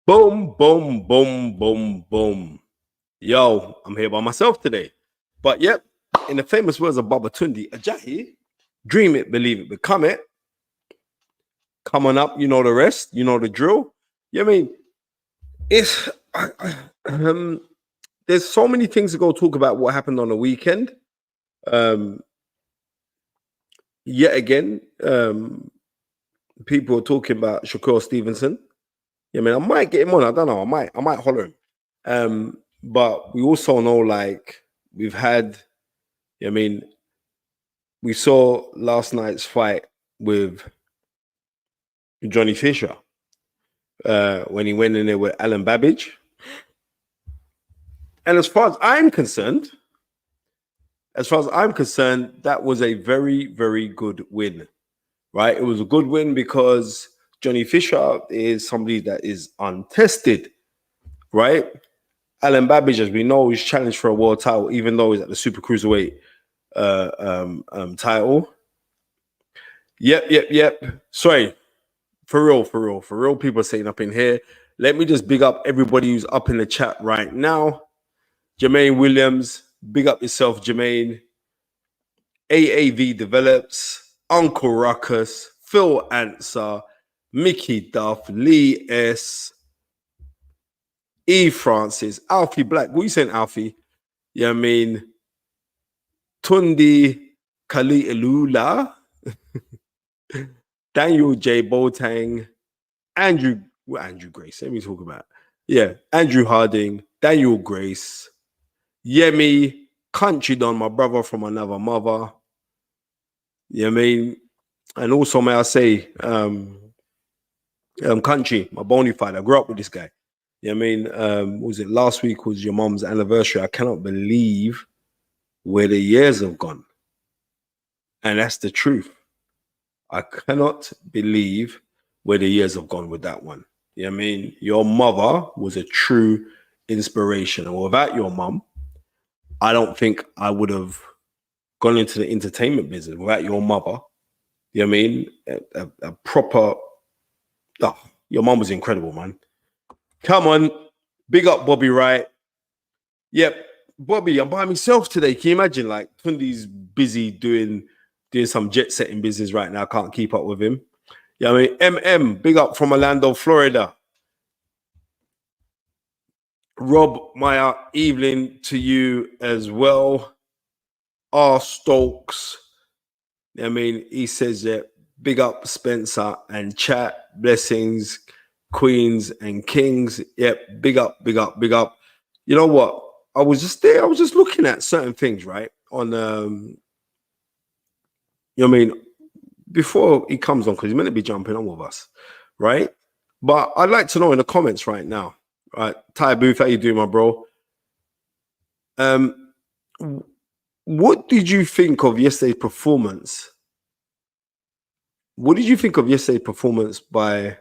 Boom, boom, boom, boom, boom. Yo, I'm here by myself today. But yep, in the famous words of Baba Tunde Ajayi, dream it, believe it, become it. Come on up, you know the rest, you know the drill. Yeah, I mean, it's um, there's so many things to go talk about what happened on the weekend. Um, Yet again, people are talking about Shakur Stevenson. Yeah, I mean, I might get him on. I don't know. I might holler him. But we also know, like, we've had. I mean, we saw last night's fight with Johnny Fisher when he went in there with Alen Babic. And as far as I'm concerned, that was a very, very good win. Right? It was a good win because Johnny Fisher is somebody that is untested. Right? Alen Babic, as we know, is challenged for a world title, even though he's at the super cruiserweight title. Yep. Sorry, for real. People are saying up in here. Let me just big up everybody who's up in the chat right now. Jermaine Williams, big up yourself, Jermaine. AAV Develops, Uncle Ruckus, Phil Answer, Mickey Duff, Lee S, E Francis, Alfie Black. What are you saying, Alfie? Yeah, I mean, Tundi Kali'elula, Daniel J. Botang, Andrew Grace. Let me talk about. Yeah, Andrew Harding, Daniel Grace, Yemi, Country Don, my brother from another mother. Yeah, I mean, and also may I say, Country, my bony fight. I grew up with this guy. Yeah, I mean, was it last week was your mom's anniversary? I cannot believe where the years have gone. And that's the truth. I cannot believe where the years have gone with that one. Yeah, I mean, your mother was a true inspiration. And without your mom, I don't think I would have gone into the entertainment business. Without your mother, you know what I mean? A proper, your mom was incredible, man. Come on, big up Bobby Wright. Yep, Bobby, I'm by myself today. Can you imagine? Like, Tunde's busy doing some jet setting business right now. I can't keep up with him. Yeah, I mean, MM, big up from Orlando, Florida. Rob Meyer, evening to you as well. R. Stokes. I mean, he says that big up Spencer and chat. Blessings, queens and kings. Yep, big up. You know what? I was just there. I was just looking at certain things, right? On, you know what I mean? Before he comes on, because he's meant to be jumping on with us, right? But I'd like to know in the comments right now, right? Ty Booth, how you doing, my bro? What did you think of yesterday's performance? What did you think of yesterday's performance by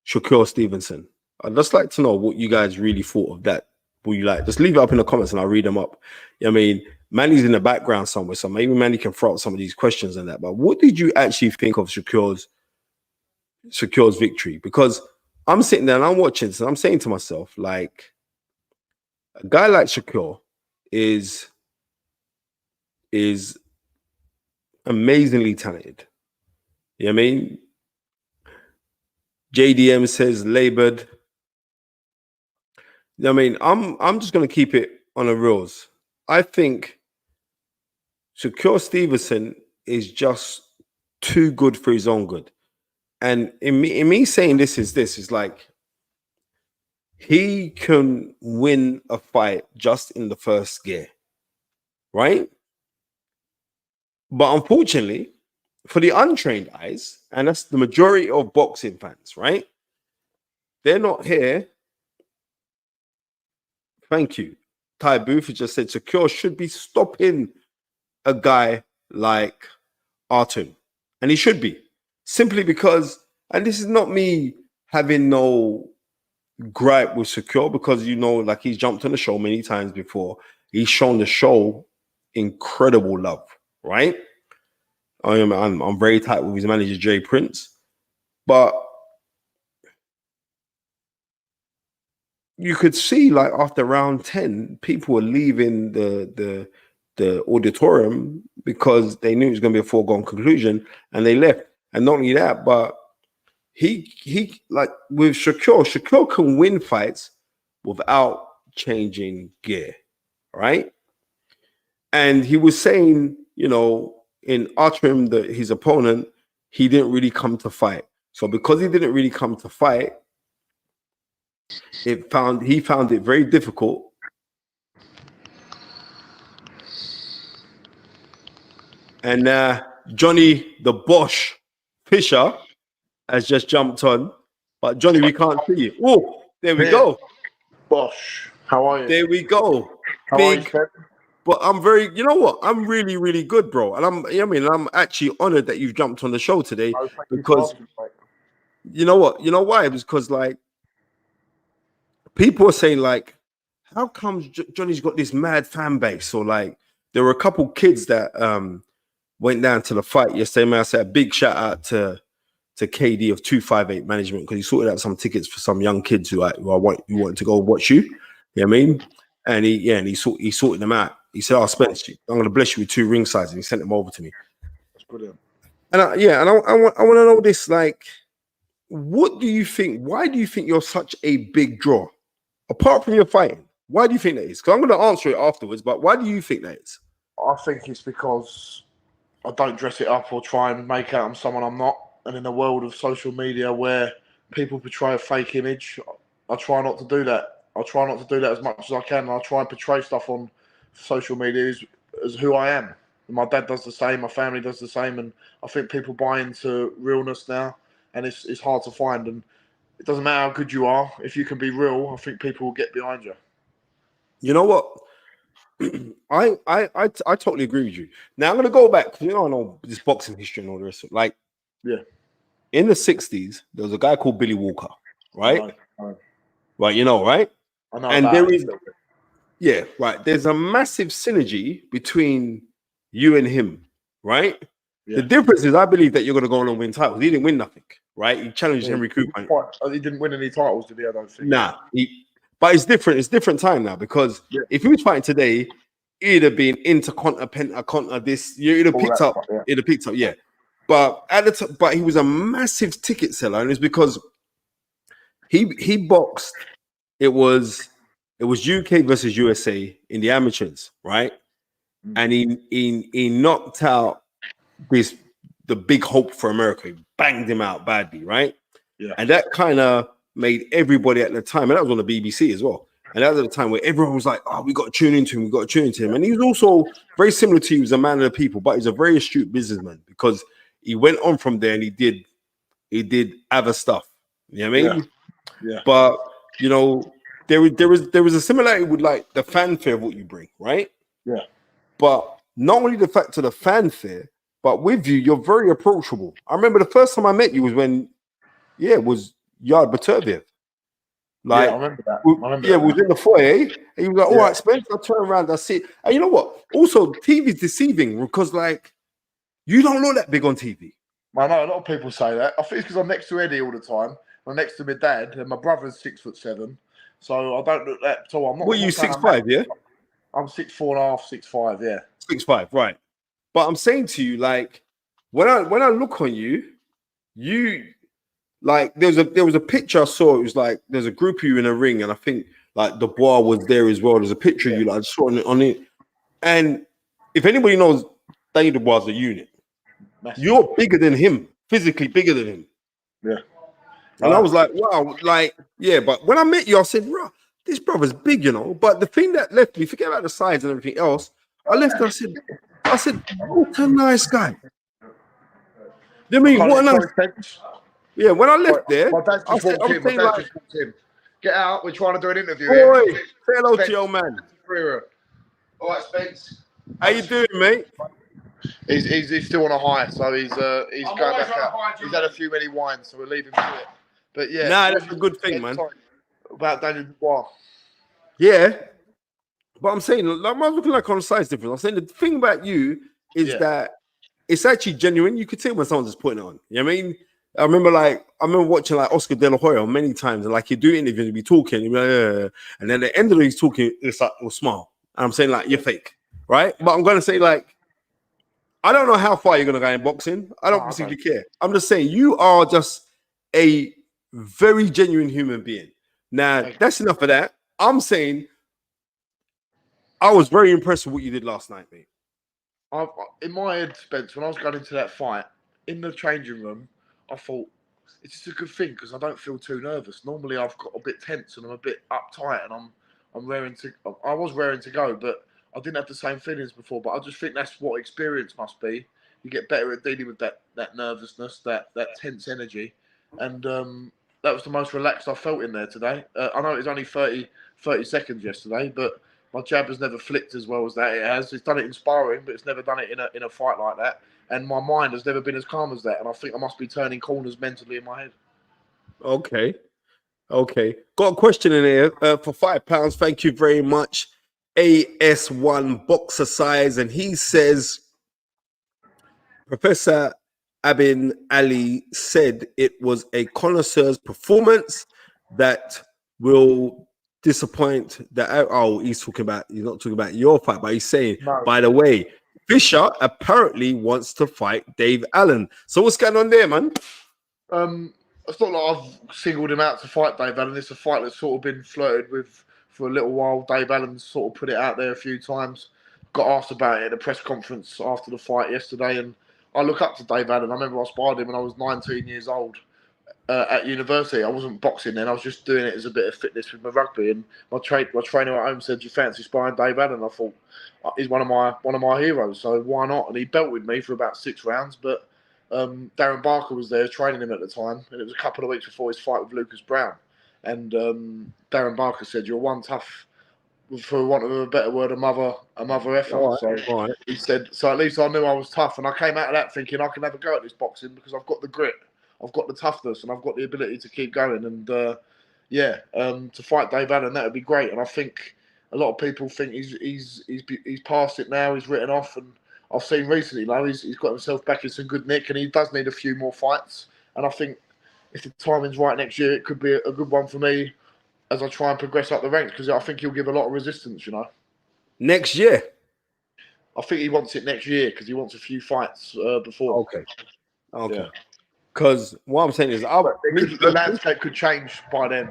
Shakur Stevenson? I'd just like to know what you guys really thought of that. Will you like? Just leave it up in the comments and I'll read them up. I mean, Manny's in the background somewhere, so maybe Manny can throw out some of these questions and that. But what did you actually think of Shakur's victory? Because I'm sitting there and I'm watching this and I'm saying to myself, like, a guy like Shakur is amazingly talented. You know what I mean? JDM says labored. You know what I mean? I'm just gonna keep it on the reels. I think Shakur Stevenson is just too good for his own good. And in me saying this is like he can win a fight just in the first gear, right? But unfortunately, for the untrained eyes, and that's the majority of boxing fans, right? They're not here. Thank you. Ty Booth just said Shakur should be stopping a guy like Artem. And he should be. Simply because, and this is not me having no gripe with Shakur, because, you know, like, he's jumped on the show many times before. He's shown the show incredible love, right? I'm very tight with his manager, Jay Prince. But you could see like after round 10, people were leaving the auditorium because they knew it was going to be a foregone conclusion, and they left. And not only that, but he like with Shakur can win fights without changing gear, right? And he was saying, you know, in uttering his opponent, he didn't really come to fight. So because he didn't really come to fight, he found it very difficult. And Johnny the Bosch Fisher has just jumped on, but Johnny, we can't see you. Oh, there we go. Bosch, how are you? There we go. How Big. are you, But I'm very, you know what? I'm really, really good, bro. And I'm actually honored that you've jumped on the show today because you know what? You know why? It was because like people are saying like, how come Johnny's got this mad fan base? Or like there were a couple kids that went down to the fight yesterday. Man, I said a big shout out to KD of 258 Management because he sorted out some tickets for some young kids who wanted to go watch you. You know what I mean? And he sorted them out. He said, "Oh, Spence, I'm going to bless you with 2 ring sides," and he sent them over to me. That's brilliant. And I want to know this. Like, what do you think? Why do you think you're such a big draw? Apart from your fighting, why do you think that is? Because I'm going to answer it afterwards. But why do you think that is? I think it's because I don't dress it up or try and make out I'm someone I'm not. And in the world of social media where people portray a fake image, I try not to do that. I try not to do that as much as I can. I try and portray stuff on social media as who I am. And my dad does the same. My family does the same. And I think people buy into realness now, and it's hard to find. And it doesn't matter how good you are. If you can be real, I think people will get behind you. You know what? I totally agree with you. Now I'm going to go back. You know, I know this boxing history and all the rest of it. Like, yeah, in the 60s, there was a guy called Billy Walker, right? I know. Right, you know, right? I know. And there is, yeah, right. There's a massive synergy between you and him, right? Yeah. The difference is, I believe that you're going to go on and win titles. He didn't win nothing, right? He challenged Henry Cooper. He didn't win any titles, did he? I don't think. Nah, but it's different. It's different time now because if he was fighting today, it'd have been intercontinental, pentacontinental. This you'd have picked up. It'd have picked up, yeah. But at the time, but he was a massive ticket seller, and it's because he boxed. It was UK versus USA in the amateurs, right? And he knocked out the big hope for America. He banged him out badly, right? Yeah. And that kind of made everybody at the time, and that was on the BBC as well. And that was at the time where everyone was like, "Oh, we got to tune into him. We got to tune into him." And he was also very similar to you. He was a man of the people, but he's a very astute businessman because he went on from there and he did other stuff. You know what I mean? Yeah. But you know, there was a similarity with like the fanfare of what you bring, right? Yeah. But not only the fact of the fanfare, but with you, you're very approachable. I remember the first time I met you was when, it was Yarde Baturviev. Like, I remember that. We was in the foyer. And he was like, "All right, Spence." I turn around, I see. And you know what? Also, TV's deceiving because like you don't look that big on TV. I know a lot of people say that. I think it's because I'm next to Eddie all the time. I'm next to my dad, and my brother's 6'7", so I don't look that tall. I'm not. What are you, 6'5"? Yeah, I'm 6'4.5", 6'5". Yeah, 6'5", right? But I'm saying to you, like, when I look on you, like there was a picture I saw. It was like there's a group of you in a ring, and I think like Dubois was there as well. There's a picture of you, like I saw on it. And if anybody knows, Daniel Dubois is a unit. Massive. You're bigger than him, physically bigger than him. Yeah. And I was like, wow, like, yeah. But when I met you, I said, bro, this brother's big, you know. But the thing that left me, forget about the size and everything else, I left and I said, what a nice guy. You know what I mean? What a nice. Yeah, when I left there, my dad just walked in. My dad just walked in. Get out, we're trying to do an interview. Boy, say hello to your man. All right, Spence. How you doing, mate? He's still on a high, so he's going back out. He's had a few many wines, so we'll leave him to it. But yeah, that's a good thing, man. About Daniel Dubois. Yeah, but I'm saying, like, I'm looking like on a size difference. I'm saying the thing about you is that it's actually genuine. You could tell when someone's just putting it on. You know what I mean? I remember watching like Oscar De La Hoya many times, and like you do interviews, you be talking, you be like, and then at the end of he's talking, it's like we'll smile. And I'm saying like you're fake, right? But I'm gonna say like I don't know how far you're gonna go in boxing. I No, don't I don't. particularly care. I'm just saying you are just a very genuine human being. Now Like, that's enough of that. I'm saying I was very impressed with what you did last night, mate. in my head, Spence, when I was going into that fight in the changing room, I thought it's just a good thing because I don't feel too nervous. Normally, I've got a bit tense and I'm a bit uptight, and I'm raring to. I was raring to go, but I didn't have the same feelings before. But I just think that's what experience must be. You get better at dealing with that nervousness, that tense energy, and that was the most relaxed I felt in there today. I know it was only 30 seconds yesterday, but my jab has never flicked as well as that it has. It's done it in sparring, but it's never done it in a fight like that. And my mind has never been as calm as that. And I think I must be turning corners mentally in my head. Okay. Okay. Got a question in here for £5. Thank you very much. AS1 boxer size, and he says Professor Abin Ali said it was a connoisseur's performance that will disappoint the. Oh, he's not talking about your fight, but he's saying, No. by the way, Fisher apparently wants to fight Dave Allen. So what's going on there, man? It's not like I've singled him out to fight Dave Allen. It's a fight that's sort of been flirted with for a little while. Dave Allen's sort of put it out there a few times. Got asked about it at a press conference after the fight yesterday, and I look up to Dave Allen. I remember I sparred him when I was 19 years old at university. I wasn't boxing then. I was just doing it as a bit of fitness with my rugby. And my trainer at home said, "Do you fancy sparring Dave Allen?" I thought he's one of my heroes, so why not? And he belted me for about 6 rounds, but. Darren Barker was there training him at the time, and it was a couple of weeks before his fight with Lucas Brown. And Darren Barker said, "You're one tough, for want of a better word, a mother effer." All So right, all right. he said, so at least I knew I was tough, and I came out of that thinking I can have a go at this boxing because I've got the grit, I've got the toughness, and I've got the ability to keep going. And to fight Dave Allen, that would be great. And I think a lot of people think he's past it now, he's written off. And I've seen recently, though, he's got himself back in some good nick, and he does need a few more fights. And I think if the timing's right next year, it could be a good one for me as I try and progress up the ranks, because I think he'll give a lot of resistance, you know. Next year. I think he wants it next year because he wants a few fights before. Okay. Okay. Yeah. Because what I'm saying is, The landscape could change by then.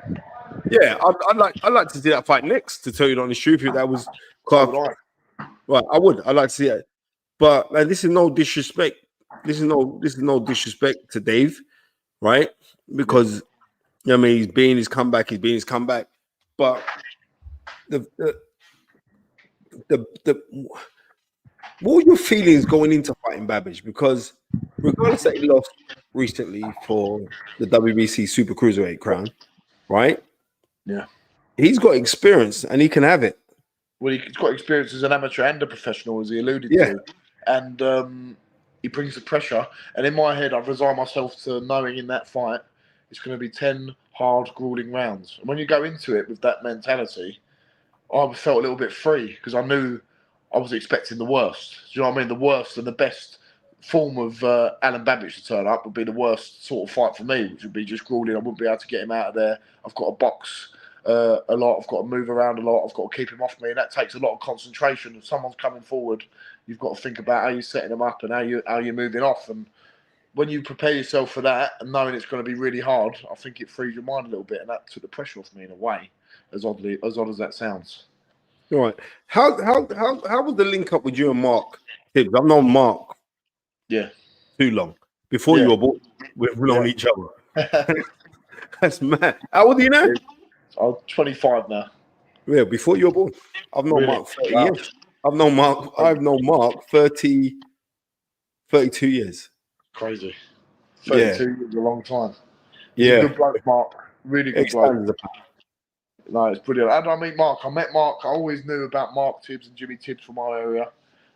yeah, I'd like to see that fight next. To tell you the honest truth, if that was So would I. right, I would. I'd like to see it. But man, this is no disrespect. This is no disrespect to Dave, right? Because I mean, he's been his comeback. But the what were your feelings going into fighting Babic? Because regardless that he lost recently for the WBC Super Cruiserweight crown, right? Yeah. He's got experience and he can have it. Well, he's got experience as an amateur and a professional, as he alluded Yeah. to. And he brings the pressure. And in my head, I've resigned myself to knowing in that fight, it's going to be 10 hard, grueling rounds. And when you go into it with that mentality, I felt a little bit free because I knew I was expecting the worst. Do you know what I mean? The worst and the best form of Alen Babic to turn up would be the worst sort of fight for me, which would be just grueling. I wouldn't be able to get him out of there. I've got to box a lot. I've got to move around a lot. I've got to keep him off me, and that takes a lot of concentration. If someone's coming forward, you've got to think about how you're setting them up and how you're moving off. And when you prepare yourself for that and knowing it's going to be really hard, I think it frees your mind a little bit, and that took the pressure off me in a way, as odd as that sounds. All right. How was the link up with you and Mark Tibbs? I've known Mark too long. Before you were born, we've known each other. That's mad. How old are you now? I'm 25 now. Yeah, before you were born. I've known Mark 30 years. I've known Mark 32 years. Crazy. 32 years is a long time. He's a good bloke, Mark. Really good bloke. No, it's brilliant. How did I meet Mark? I met Mark. I always knew about Mark Tibbs and Jimmy Tibbs from our area.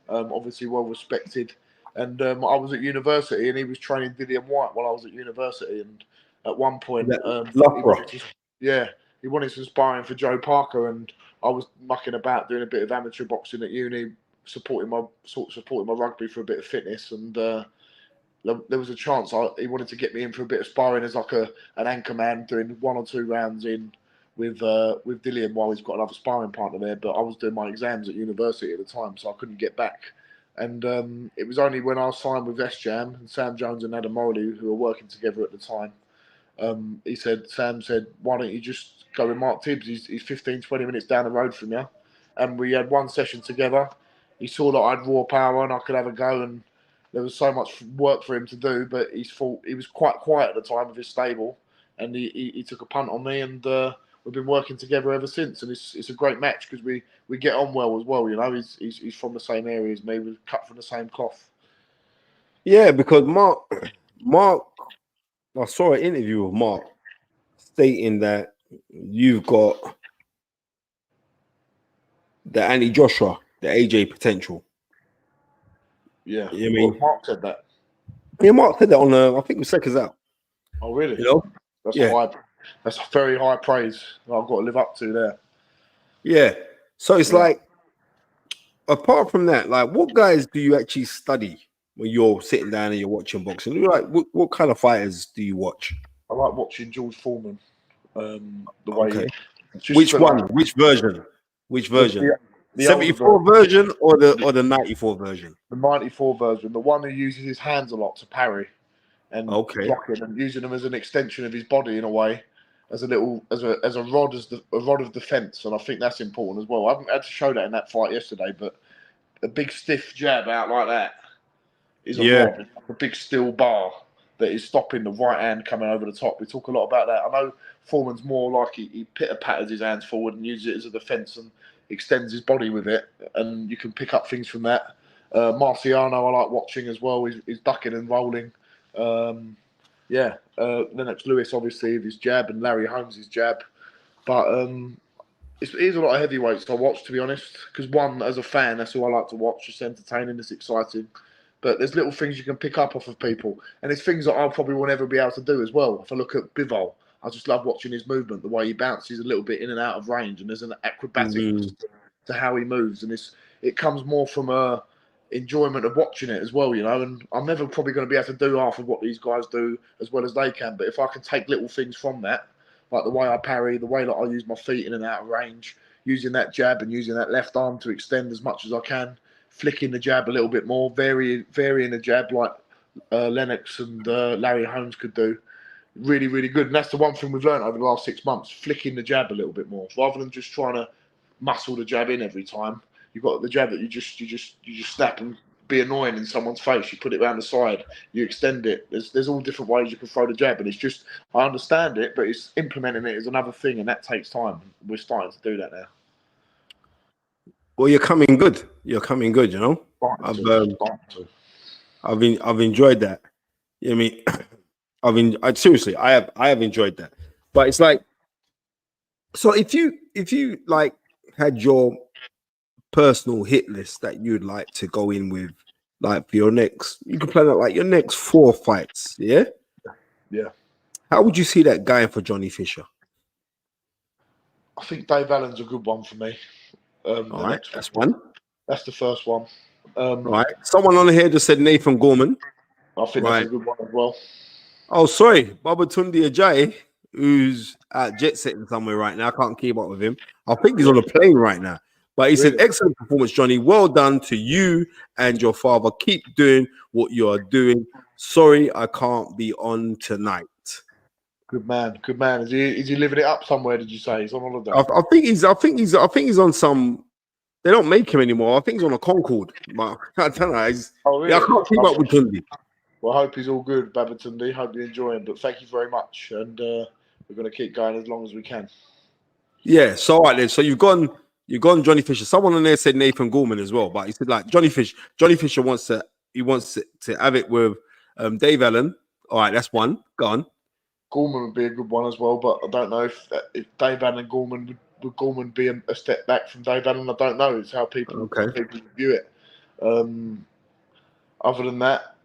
Obviously well respected. And I was at university and he was training Dillian White while I was at university. And at one point, he wanted some sparring for Joe Parker, and I was mucking about doing a bit of amateur boxing at uni, supporting my rugby for a bit of fitness. And there was a chance he wanted to get me in for a bit of sparring as like an anchor man, doing 1 or 2 rounds in with Dillian while he's got another sparring partner there. But I was doing my exams at university at the time, so I couldn't get back. And it was only when I signed with S-Jam and Sam Jones and Adam Morley, who were working together at the time, Sam said, why don't you just go with Mark Tibbs? He's 15, 20 minutes down the road from you. And we had one session together. He saw that I'd raw power and I could have a go, and there was so much work for him to do, but he was quite quiet at the time of his stable, and he took a punt on me, and we've been working together ever since. And it's a great match because we get on well as well. You know, he's from the same area as me. We're cut from the same cloth. Yeah, because Mark, I saw an interview with Mark stating that you've got the Andy Joshua, the AJ potential. Yeah, you know I mean, Mark said that. Yeah, Mark said that on I think it was Seconds Out. Oh, really? You know, that's very high praise I've got to live up to there. Yeah. So it's like, apart from that, like, what guys do you actually study when you're sitting down and you're watching boxing? You're like, what kind of fighters do you watch? I like watching George Foreman. The way. Which one? Like, which version? Which version? The 74 version or the 94 version? The 94 version, the one who uses his hands a lot to parry and blocking and using them as an extension of his body in a way, as a rod of defense. And I think that's important as well. I haven't had to show that in that fight yesterday, but a big stiff jab out like that is a rod, a big steel bar that is stopping the right hand coming over the top. We talk a lot about that. I know Foreman's more like he pitter-patters his hands forward and uses it as a defense and extends his body with it, and you can pick up things from that. Marciano I like watching as well. He's ducking and rolling. Lennox Lewis obviously with his jab, and Larry Holmes his jab. But he's a lot of heavyweights I watch, to be honest, because one, as a fan, that's who I like to watch. It's entertaining, it's exciting. But there's little things you can pick up off of people, and it's things that I probably will never be able to do as well. If I look at Bivol, I just love watching his movement, the way he bounces a little bit in and out of range, and there's an acrobatic to how he moves, and it comes more from a enjoyment of watching it as well, you know. And I'm never probably going to be able to do half of what these guys do as well as they can, but if I can take little things from that, like the way I parry, the way that I use my feet in and out of range, using that jab and using that left arm to extend as much as I can, flicking the jab a little bit more, varying the jab like Lennox and Larry Holmes could do. Really, really good. And that's the one thing we've learned over the last 6 months, flicking the jab a little bit more. Rather than just trying to muscle the jab in every time, you've got the jab that you just snap and be annoying in someone's face. You put it around the side, you extend it. There's all different ways you can throw the jab, and it's just, I understand it, but it's implementing it is another thing, and that takes time. We're starting to do that now. Well, you're coming good. You're coming good, you know. I've enjoyed that. You know what I mean? Seriously, I have enjoyed that. But it's like, so if you like had your personal hit list that you'd like to go in with, like for your next, you can plan out like your next 4 fights, yeah? Yeah. How would you see that going for Johnny Fisher? I think Dave Allen's a good one for me. All right, that's one. That's the first one. Right. Someone on here just said Nathan Gorman. I think that's a good one as well. Oh, sorry. Tunde Ajayi, who's at jet setting somewhere right now. I can't keep up with him. I think he's on a plane right now. But he said, excellent performance, Johnny. Well done to you and your father. Keep doing what you are doing. Sorry, I can't be on tonight. Good man. Good man. Is he living it up somewhere, did you say? He's on holiday. I think he's on some. They don't make him anymore. I think he's on a Concorde. But I don't know. Really? I can't keep up with Tunde. Well, I hope he's all good, Babic. Hope you enjoy him. But thank you very much. And we're going to keep going as long as we can. Yeah. So, all right then. So you've gone Johnny Fisher. Someone on there said Nathan Gorman as well. But he said like Johnny Fisher wants to have it with Dave Allen. All right. That's one. Go on. Gorman would be a good one as well. But I don't know if Dave Allen and Gorman would Gorman be a step back from Dave Allen? I don't know. It's how people view it. Other than that,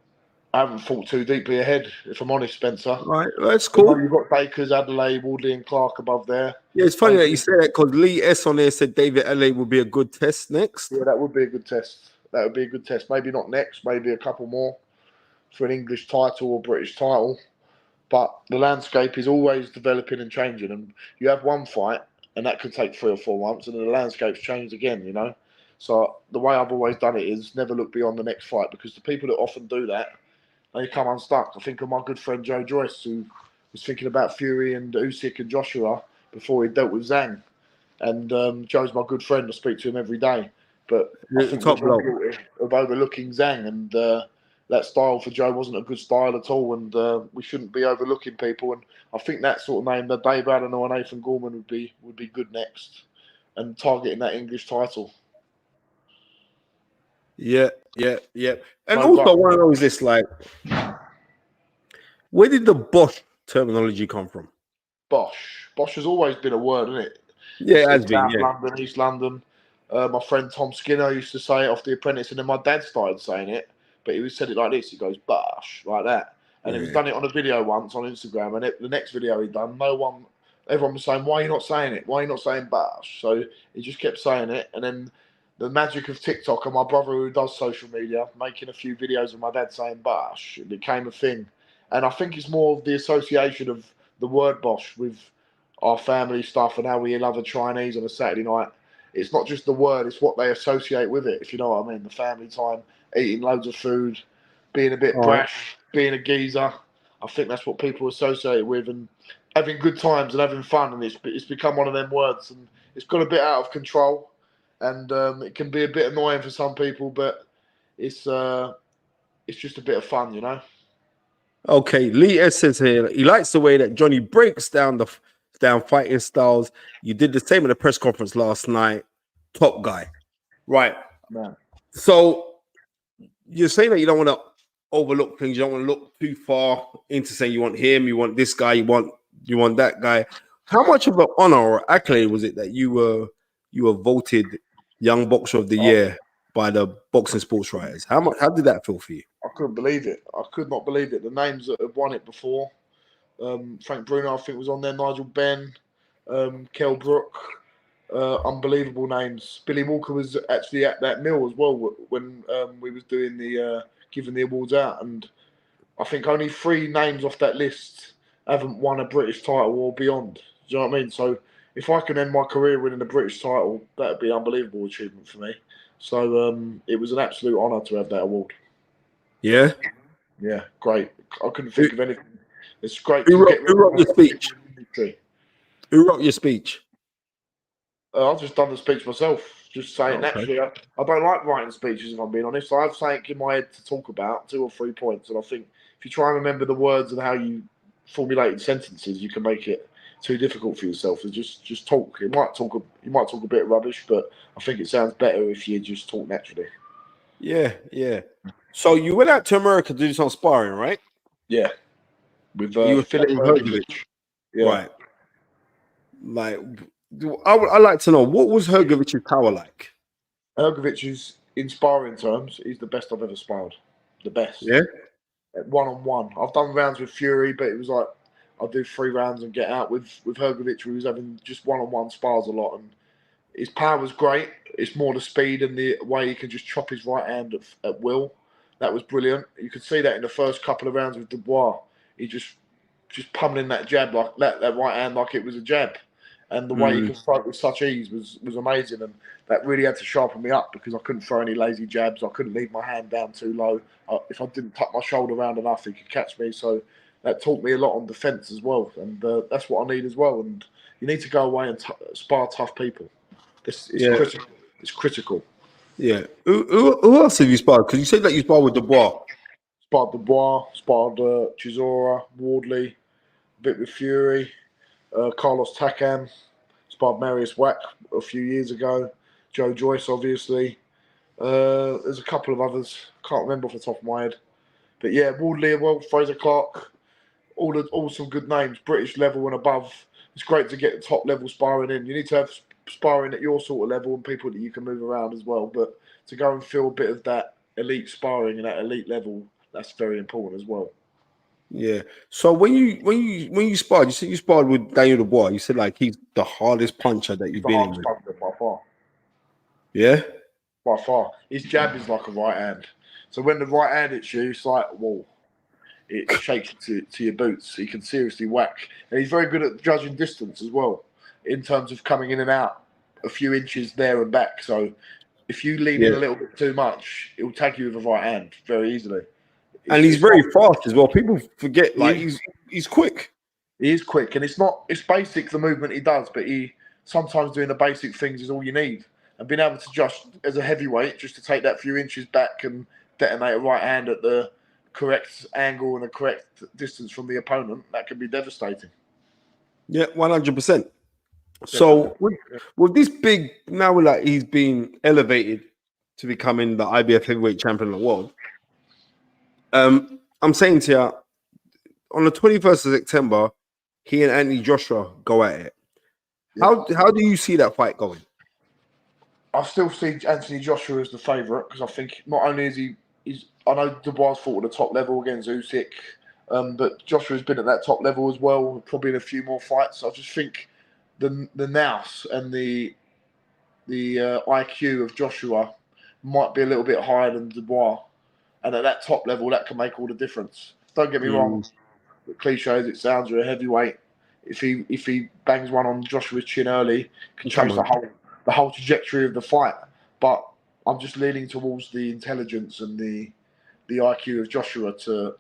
I haven't thought too deeply ahead, if I'm honest, Spencer. Right, that's cool. You've got Bakers, Adelaide, Wardley and Clark above there. Yeah, it's funny that you say that because Lee S on there said David Adelaide would be a good test next. Yeah, that would be a good test. Maybe not next, maybe a couple more. for an English title or British title. But the landscape is always developing and changing, and you have one fight, and that could take 3 or 4 months, and then the landscape's changed again. So the way I've always done it is never look beyond the next fight, because the people that often do that, they come unstuck. I think of my good friend Joe Joyce, who was thinking about Fury and Usyk and Joshua before he dealt with Zhang. And Joe's my good friend. I speak to him every day. But I The think we're top bloke. guilty of overlooking Zhang, and that style for Joe wasn't a good style at all. And we shouldn't be overlooking people. And I think that sort of name, that Dave Allen or Nathan Gorman, would be good next, and targeting that English title. Yeah, yeah, yeah. And No also, I luck. want to know is this like, where did the Bosch terminology come from? Bosch. Bosch has always been a word, isn't it? Yeah, it has In been. South Yeah, London, East London. My friend Tom Skinner used to say it off The Apprentice, and then my dad started saying it, but he said it like this. He goes, Bosch, like that. And he was yeah. done it on a video once on Instagram, and the next video he done, everyone was saying, why are you not saying it? Why are you not saying Bosch? So he just kept saying it, and then the magic of TikTok and my brother who does social media, making a few videos of my dad saying Bosch, it became a thing. And I think it's more of the association of the word Bosch with our family stuff and how we love a Chinese on a Saturday night. It's not just the word, it's what they associate with it, if you know what I mean. The family time, eating loads of food, being a bit All right. brash, being a geezer. I think that's what people associate with, and having good times and having fun. And it's become one of them words, and it's got a bit out of control, and it can be a bit annoying for some people, but it's just a bit of fun. Okay, Lee S says here he likes the way that Johnny breaks down fighting styles. You did the same at the press conference last night. Top guy, right? Man. So you're saying that you don't want to overlook things. You don't want to look too far into saying you want him, you want this guy, you want that guy. How much of an honor or accolade was it that you were voted Young Boxer of the Year by the Boxing Sports Writers? How did that feel for you? I couldn't believe it. I could not believe it. The names that have won it before, Frank Bruno, I think, was on there. Nigel Benn, Kell Brook, unbelievable names. Billy Walker was actually at that mill as well when we was doing the giving the awards out, and I think only 3 names off that list haven't won a British title or beyond. Do you know what I mean? So if I can end my career winning a British title, that would be an unbelievable achievement for me. So it was an absolute honour to have that award. Yeah. Yeah, great. I couldn't think of anything. It's great Who to get. wrote your speech? Who wrote your speech? I've just done the speech myself, just saying Okay. naturally. I don't like writing speeches, if I'm being honest. I have something in my head to talk about, 2 or 3 points, and I think if you try and remember the words and how you formulated sentences, you can make it too difficult for yourself. So just talk. You might talk a bit of rubbish, but I think it sounds better if you just talk naturally. Yeah, yeah. So you went out to America to do some sparring, right? Yeah, with You were Philip with Hergovich. Hergovich, Yeah. right? Like, I like to know what was Hergovich's power like? Hergovich is, in sparring terms, he's the best I've ever sparred. The best. Yeah. One-on-one. I've done rounds with Fury, but it was like I'll do 3 rounds and get out. With Hergovich, we was having just one-on-one spars a lot, and his power's great. It's more the speed and the way he can just chop his right hand at will. That was brilliant. You could see that in the first couple of rounds with Dubois. He just pummeling that jab like that right hand like it was a jab. And the way he could strike with such ease was amazing. And that really had to sharpen me up, because I couldn't throw any lazy jabs. I couldn't leave my hand down too low. If I didn't tuck my shoulder around enough, he could catch me. So that taught me a lot on defence as well. And that's what I need as well. And you need to go away and spar tough people. It's critical. It's critical. Yeah. Who else have you sparred? Because you said that you sparred with Dubois. Sparred Dubois, sparred Chisora, Wardley, a bit with Fury, Carlos Takam, sparred Marius Wack a few years ago, Joe Joyce, obviously. There's a couple of others. Can't remember off the top of my head. But yeah, Wardley as well, Fraser Clark, all some good names, British level and above. It's great to get the top level sparring in. You need to have sparring at your sort of level and people that you can move around as well. But to go and feel a bit of that elite sparring and that elite level, that's very important as well. Yeah. So when you sparred, you said you sparred with Daniel Dubois. You said like he's the hardest puncher that you've been in with. By far. Yeah. By far. His jab is like a right hand. So when the right hand hits you, it's like, whoa. it shakes to your boots. He can seriously whack. And he's very good at judging distance as well, in terms of coming in and out a few inches there and back. So if you lean in a little bit too much, it will tag you with a right hand very easily. And he's very fast as well. People forget, like, he's quick. He is quick, and it's basic, the movement he does, but sometimes doing the basic things is all you need. And being able to just, as a heavyweight, just to take that few inches back and detonate a right hand at the correct angle and the correct distance from the opponent, that can be devastating. Yeah, 100%. So with this big, now like he's been elevated to becoming the IBF heavyweight champion of the world. I'm saying to you, on the 21st of September, he and Anthony Joshua go at it. Yeah. How do you see that fight going? I still see Anthony Joshua as the favourite, because I think not only is he's I know Dubois fought at the top level against Usyk, but Joshua's been at that top level as well, probably in a few more fights. I just think the nous and the IQ of Joshua might be a little bit higher than Dubois, and at that top level, that can make all the difference. Don't get me wrong, cliche as it sounds, you're a heavyweight. If he bangs one on Joshua's chin early, can change the whole trajectory of the fight. But I'm just leaning towards the intelligence and the IQ of Joshua to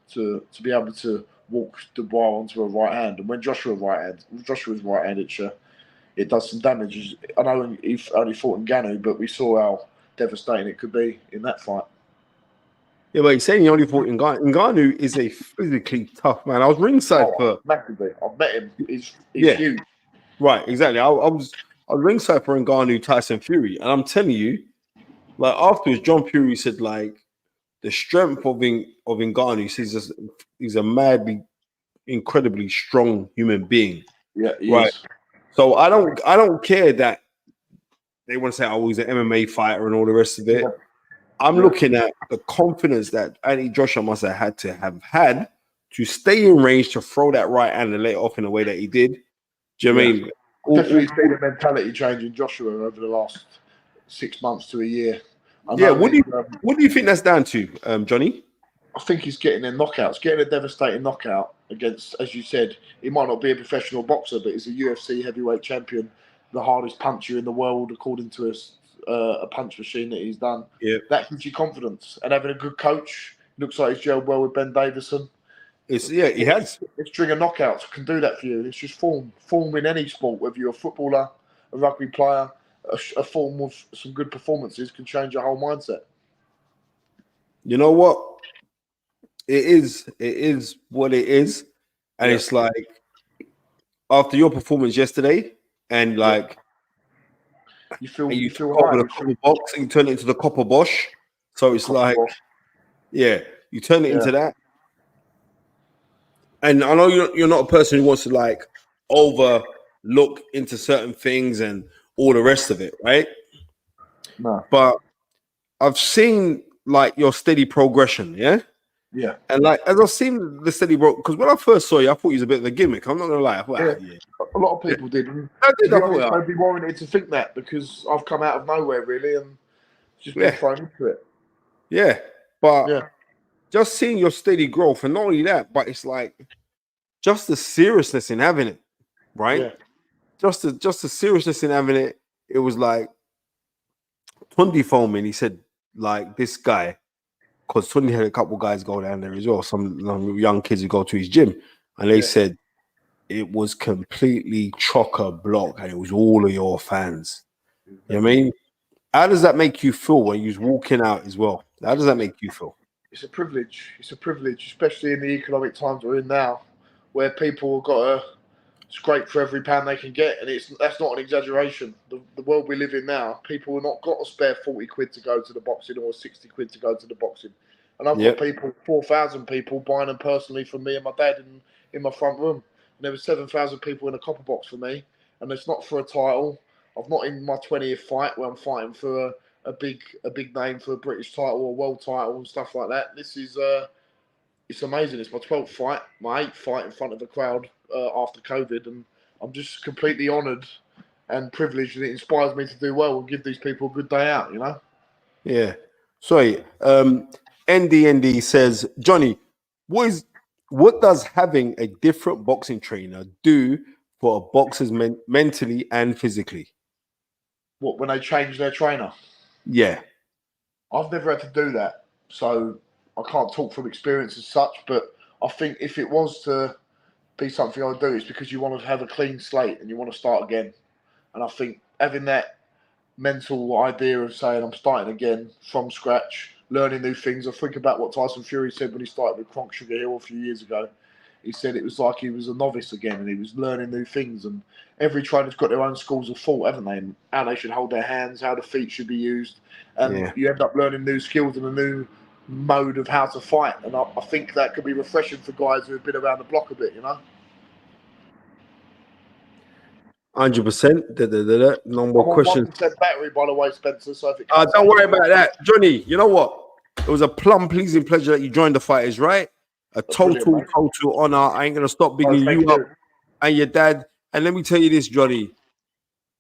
be able to walk Dubois onto a right hand. And when Joshua's right hand, it does some damage. I know he only fought in Ngannou, but we saw how devastating it could be in that fight. Yeah, but he's saying he only fought in Ngannou. Ngannou is a physically tough man. I was ringside massively. I've met him. He's huge. Right, exactly. I was ringside for Ngannou Tyson Fury, and I'm telling you, like afterwards, John Fury said like the strength of Ngannou. He says he's a madly, incredibly strong human being. Yeah, right. Is. So I don't care that they want to say, oh, he's an MMA fighter and all the rest of it. Yeah. I'm looking at the confidence that Anthony Joshua must have had to stay in range to throw that right hand and let it off in the way that he did. Do you know what I mean? Definitely seen a mentality change in Joshua over the last 6 months to a year. What do you think that's down to, Johnny? I think he's getting their knockouts, getting a devastating knockout against, as you said, he might not be a professional boxer, but he's a UFC heavyweight champion, the hardest puncher in the world, according to a punch machine that he's done. Yeah. That gives you confidence. And having a good coach, looks like he's gelled well with Ben Davison. He has. A string of knockouts can do that for you. It's just form in any sport, whether you're a footballer, a rugby player, a form with some good performances can change your whole mindset. You know what? It is what it is. And it's like after your performance yesterday and like you feel over right. the copper box and you turn it into the copper bosh. So it's like you turn it into that. And I know you're not a person who wants to like overlook into certain things and all the rest of it, right? No. But I've seen like your steady progression, yeah? Yeah. And like as I've seen the steady progression, because when I first saw you, I thought you was a bit of a gimmick. I'm not gonna lie. I thought, a lot of people did. I'd be warranted to think that because I've come out of nowhere really and just been thrown into it. Yeah. But just seeing your steady growth, and not only that, but it's like just the seriousness in having it, right? Yeah. Just the seriousness in having it. It was like Tunde phoned me and he said, like, this guy, because Tunde had a couple guys go down there as well, some young kids who go to his gym, and they said it was completely chock-a-block and it was all of your fans. You know what I mean? How does that make you feel when you're walking out as well? How does that make you feel? It's a privilege. It's a privilege, especially in the economic times we're in now, where people have got to scrape for every pound they can get, and that's not an exaggeration. The world we live in now, people have not got to spare 40 quid to go to the boxing or 60 quid to go to the boxing. And I've got people, 4,000 people buying them personally from me and my dad in my front room. And there were 7,000 people in a copper box for me, and it's not for a title. I'm not in my 20th fight where I'm fighting for a big name for a British title or world title and stuff like that. This is it's amazing. It's my 12th fight, my 8th fight in front of a crowd after COVID, and I'm just completely honoured and privileged, and it inspires me to do well and give these people a good day out, you know? Yeah. Sorry, NDND says, Johnny, what is What does having a different boxing trainer do for a boxer's mentally and physically? What, when they change their trainer? Yeah. I've never had to do that, so I can't talk from experience as such. But I think if it was to be something I'd do, it's because you want to have a clean slate and you want to start again. And I think having that mental idea of saying I'm starting again from scratch, learning new things. I think about what Tyson Fury said when he started with Kronk Sugar Hill a few years ago. He said it was like he was a novice again and he was learning new things. And every trainer's got their own schools of thought, haven't they? And how they should hold their hands, how the feet should be used. And Yeah. you end up learning new skills and a new mode of how to fight. And I think that could be refreshing for guys who have been around the block a bit, you know? 100%. No more I'm on questions. 1% battery, by the way, Spencer. So if it Don't worry about that. Johnny, you know what? It was a plum pleasing pleasure that you joined the Fighters, right? A total honor. I ain't going to stop bigging you up and your dad. And let me tell you this, Johnny.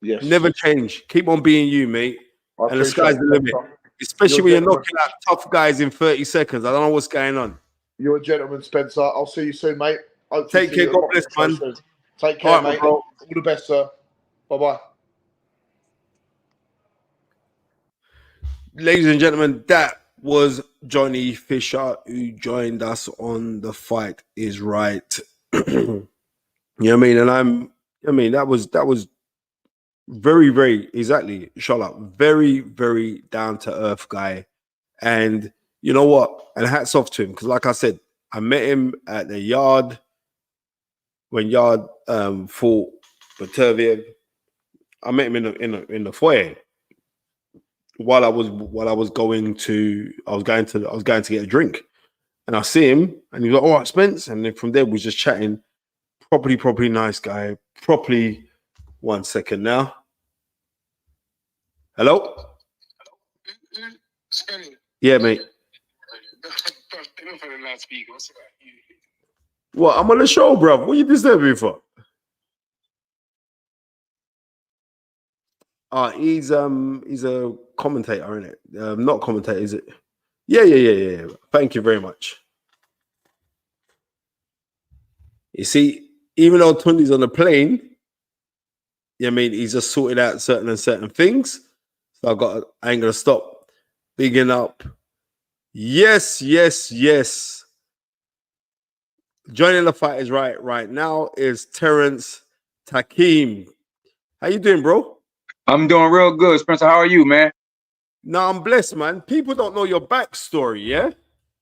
Yes. Never change. Keep on being you, mate. And the sky's the limit. Especially when you're knocking out tough guys in 30 seconds. I don't know what's going on. You're a gentleman, Spencer. I'll see you soon, mate. Take care. God bless, man. Take care, mate. All the best, sir. Bye-bye. Ladies and gentlemen, that was Johnny Fisher who joined us on The Fight Is Right. You know what I mean? And that was very, very, exactly, Sholak, very, very down to earth guy. And you know what? And hats off to him, because like I said, I met him at the Yarde when Yarde fought Baterviev. I met him in the foyer while I was going to get a drink, and I see him, and he's like, "All right, Spence," and then from there we was just chatting. Properly nice guy. Properly. 1 second now. Hello. Yeah, mate. What? I'm on the show, bro. What you disturbing me for? He's a commentator, isn't it? Not commentator, is it? Yeah. Thank you very much. You see, even though Tunde's on the plane, I mean, he's just sorted out certain things. So I ain't gonna stop bigging up. Yes. Joining the Fight Is right now is Terrence Takim. How you doing, bro? I'm doing real good, Spencer. How are you, man? No, I'm blessed, man. People don't know your backstory, yeah?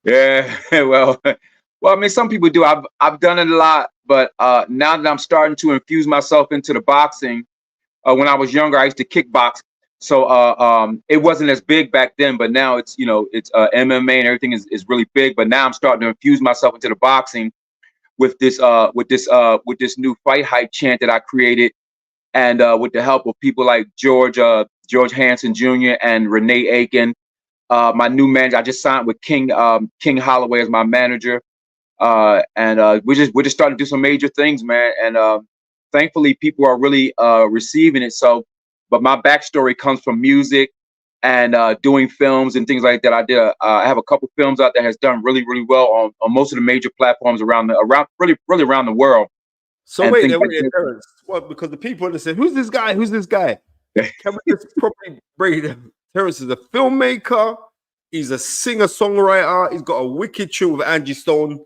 Yeah, well, I mean, some people do. I've done it a lot, but now that I'm starting to infuse myself into the boxing, when I was younger, I used to kickbox, so it wasn't as big back then. But now it's MMA and everything is really big. But now I'm starting to infuse myself into the boxing with this new fight hype chant that I created, and with the help of people like George Hansen Jr. and Renee Aiken. My new manager, I just signed with King Holloway as my manager, and we're just starting to do some major things, man. And thankfully, people are really receiving it. So, but my backstory comes from music and doing films and things like that. I have a couple films out that has done really well on most of the major platforms around the world. So and wait, Terrence. What? Because the people that say, "Who's this guy? Who's this guy?" Can we just properly break it? Terrence is a filmmaker. He's a singer-songwriter. He's got a wicked tune with Angie Stone.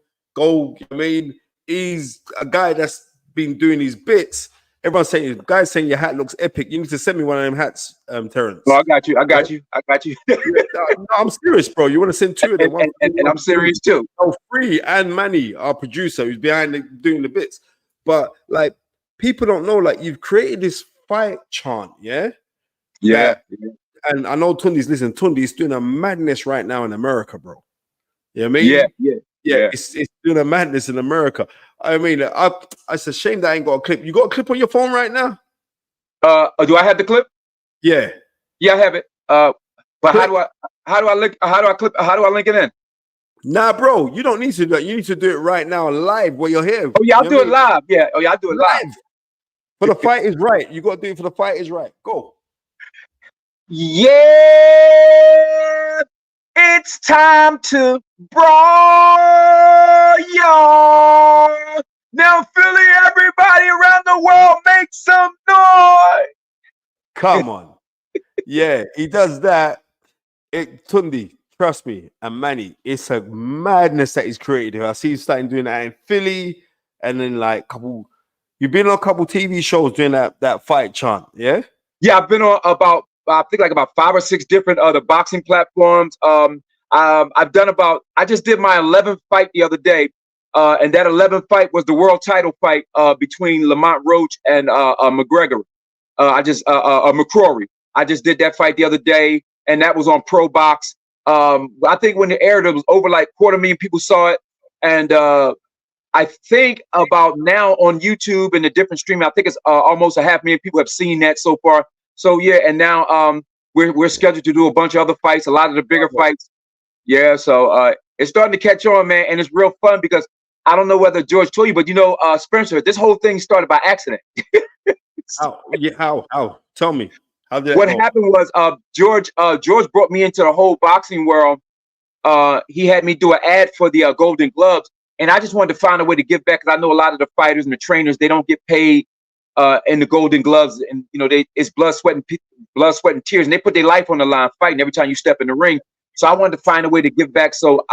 He's a guy that's been doing these bits. Everyone's saying, guys saying your hat looks epic. You need to send me one of them hats, Terrence. Oh, I got you. No, I'm serious, bro. You want to send two of them? And I'm serious too. Oh, Free and Manny, our producer, who's behind doing the bits. But like, people don't know, like, you've created this fight chant, yeah? Yeah. And I know Tunde's listening. Tunde's doing a madness right now in America, bro. You know what I mean? Yeah. It's doing a madness in America. I mean, it's a shame that I ain't got a clip. You got a clip on your phone right now? Do I have the clip? Yeah. Yeah, I have it. But how do I link it in? Nah, bro, you don't need to do that. You need to do it right now, live, while you're here. Oh yeah, I'll do it live. Yeah. Oh yeah, I'll do it live. For The Fight Is Right. You got to do it for The Fight Is Right. Go. Yeah. It's time to brawl, y'all. Now, Philly, everybody around the world, make some noise. Come on. Yeah, he does that. Tunde, trust me, and Manny, it's a madness that he's created here. I see you starting doing that in Philly, and then like you've been on a couple TV shows doing that fight chant, yeah? Yeah, I've been on I think like about 5 or 6 different other boxing platforms. I just did my 11th fight the other day, and that 11th fight was the world title fight between Lamont Roach and McGregor. McCrory. I just did that fight the other day, and that was on Pro Box. I think when it aired, it was over like 250,000 people saw it, and I think about now on YouTube and the different streaming, I think it's almost 500,000 people have seen that so far. So yeah, and now we're scheduled to do a bunch of other fights, a lot of the bigger fights. Yeah, so it's starting to catch on, man, and it's real fun because I don't know whether George told you, but Spencer, this whole thing started by accident. How? Yeah, how? Tell me. How did What happened was George brought me into the whole boxing world. He had me do an ad for the Golden Gloves, and I just wanted to find a way to give back because I know a lot of the fighters and the trainers, they don't get paid in the Golden Gloves, and it's blood, sweat, and tears, and they put their life on the line fighting every time you step in the ring. So I wanted to find a way to give back. So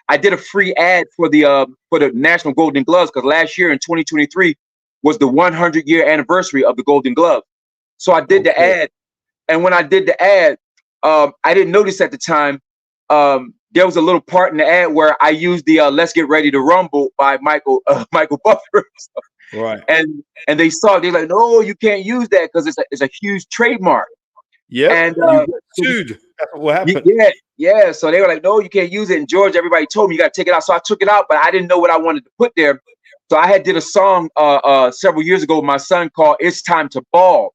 I did a free ad for the National Golden Gloves because last year in 2023 was the 100-year anniversary of the Golden Glove. So I did the ad, and when I did the ad, I didn't notice at the time there was a little part in the ad where I used the "Let's Get Ready to Rumble" by Michael Buffer. Right. And they saw it, they're like, no, you can't use that because it's a huge trademark. Yeah. And you get sued. That's what happened. Yeah. So they were like, no, you can't use it. And George, everybody told me you got to take it out. So I took it out, but I didn't know what I wanted to put there. So I did a song several years ago with my son called "It's Time to Ball."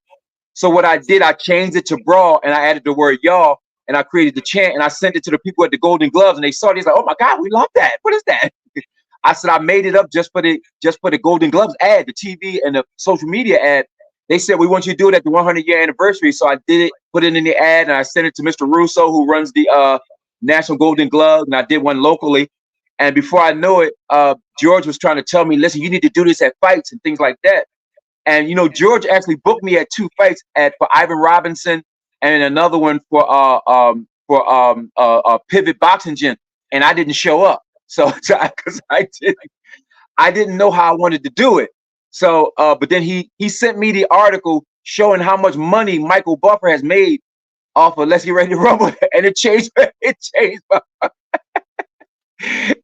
So what I did, I changed it to brawl, and I added the word y'all, and I created the chant, and I sent it to the people at the Golden Gloves, and they saw it. He's like, oh my God, we love that. What is that? I said I made it up just for the Golden Gloves ad, the TV and the social media ad. They said we want you to do it at the 100-year anniversary. So I did it, put it in the ad, and I sent it to Mr. Russo, who runs the National Golden Gloves, and I did one locally. And before I know it, George was trying to tell me, listen, you need to do this at fights and things like that. And George actually booked me at 2 fights for Ivan Robinson and another one for Pivot Boxing Gym, and I didn't show up. So because I didn't know how I wanted to do it. So but then he sent me the article showing how much money Michael Buffer has made off of Let's Get Ready to Rumble, and it changed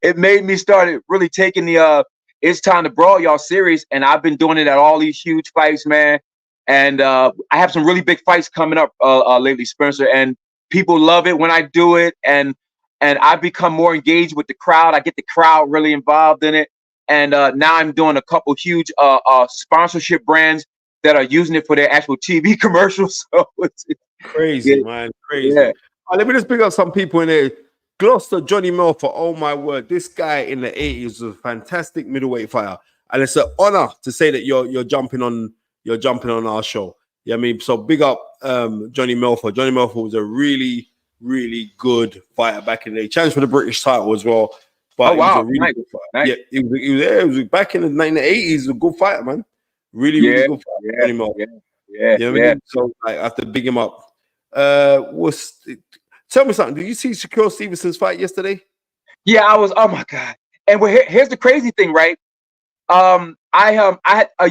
it made me start really taking the It's Time to Brawl y'all serious, and I've been doing it at all these huge fights, man. And I have some really big fights coming up lately, Spencer, and people love it when I do it, and I've become more engaged with the crowd. I get the crowd really involved in it. And now I'm doing a couple huge sponsorship brands that are using it for their actual TV commercials. So it's crazy, man. Crazy. Yeah. Let me just pick up some people in there. Gloucester, Johnny Melfer. Oh my word. This guy in the 80s was a fantastic middleweight fighter. And it's an honor to say that you're jumping on our show. Yeah, I mean, so big up Johnny Melfer. Johnny Melfer was a really, really good fighter back in the day. Challenged for the British title as well. But oh wow, he was a really good fighter. Nice. Yeah, he was back in the 1980s, a good fighter, man. Really, really good fighter. Johnny Melfer. Yeah. You know what I mean? So I have to big him up. Tell me something. Did you see Shakur Stevenson's fight yesterday? Yeah, I was. Oh my God! And here's the crazy thing, right?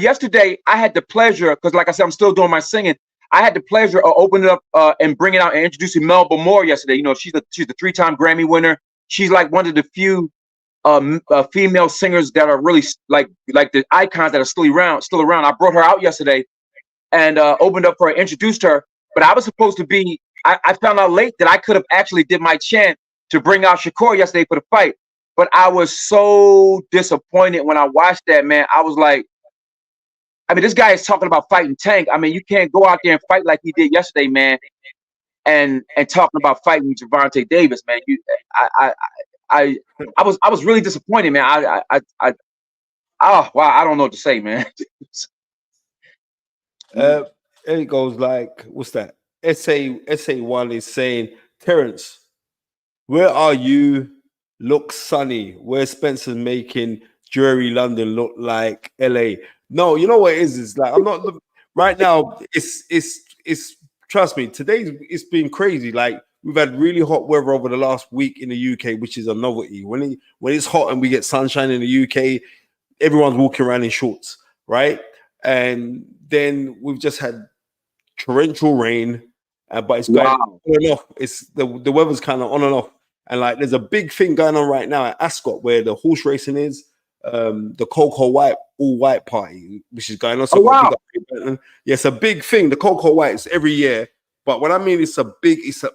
Yesterday I had the pleasure, because like I said, I'm still doing my singing. I had the pleasure of opening up and bringing out and introducing Melba Moore yesterday. She's the 3-time Grammy winner. She's like one of the few female singers that are really like the icons that are still around. I brought her out yesterday and opened up for her, introduced her. But I was supposed to be. I found out late that I could have actually did my chant to bring out Shakur yesterday for the fight. But I was so disappointed when I watched that, man. I was like, I mean, this guy is talking about fighting Tank. I mean, you can't go out there and fight like he did yesterday, man. And talking about fighting Gervonta Davis, man. I was really disappointed, man. Oh wow, I don't know what to say, man. It goes like, what's that? SA1 is saying, Terrence, Where are you? Look sunny. Where Spencer's making Drury London look like LA. No, you know what it is? It's like I'm not right now. It's trust me. Today's it's been crazy. Like we've had really hot weather over the last week in the UK, which is a novelty. When it's hot and we get sunshine in the UK, everyone's walking around in shorts, right? And then we've just had torrential rain, but it's going on and off. It's the weather's kind of on and off, and like there's a big thing going on right now at Ascot where the horse racing is. The Cocoa White all white party, which is going on. So yeah, it's a big thing. The Cocoa White is every year, but what I mean it's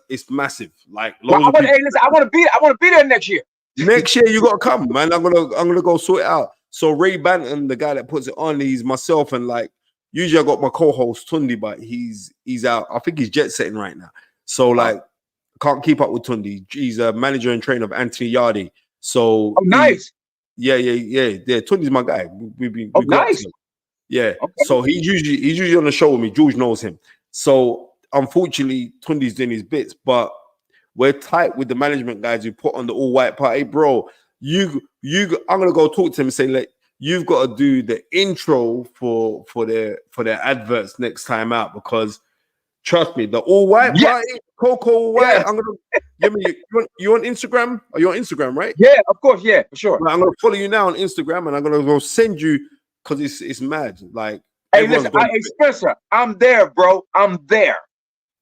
it's massive. Like I want to be there next year. Next year you gotta come, man. I'm gonna go sort it out. So Ray Banton, the guy that puts it on, he's myself and like usually I got my co-host Tunde, but he's out. I think he's jet setting right now. So like can't keep up with Tunde. He's a manager and trainer of Anthony Yarde. So nice. Yeah. Tunde's my guy. We nice. Yeah. Okay. So he's usually on the show with me. George knows him. So unfortunately, Tunde's doing his bits, but we're tight with the management guys who put on the all white party, bro. I'm gonna go talk to him and say, like, you've got to do the intro for their adverts next time out because trust me, the all white party, Cocoa White. Yeah. I'm gonna give me you on Instagram? Are you on Instagram, right? Yeah, of course, yeah, for sure. Right, I'm gonna follow you now on Instagram and I'm gonna go send you because it's mad. Like, hey, listen, Spencer, I'm there, bro. I'm there.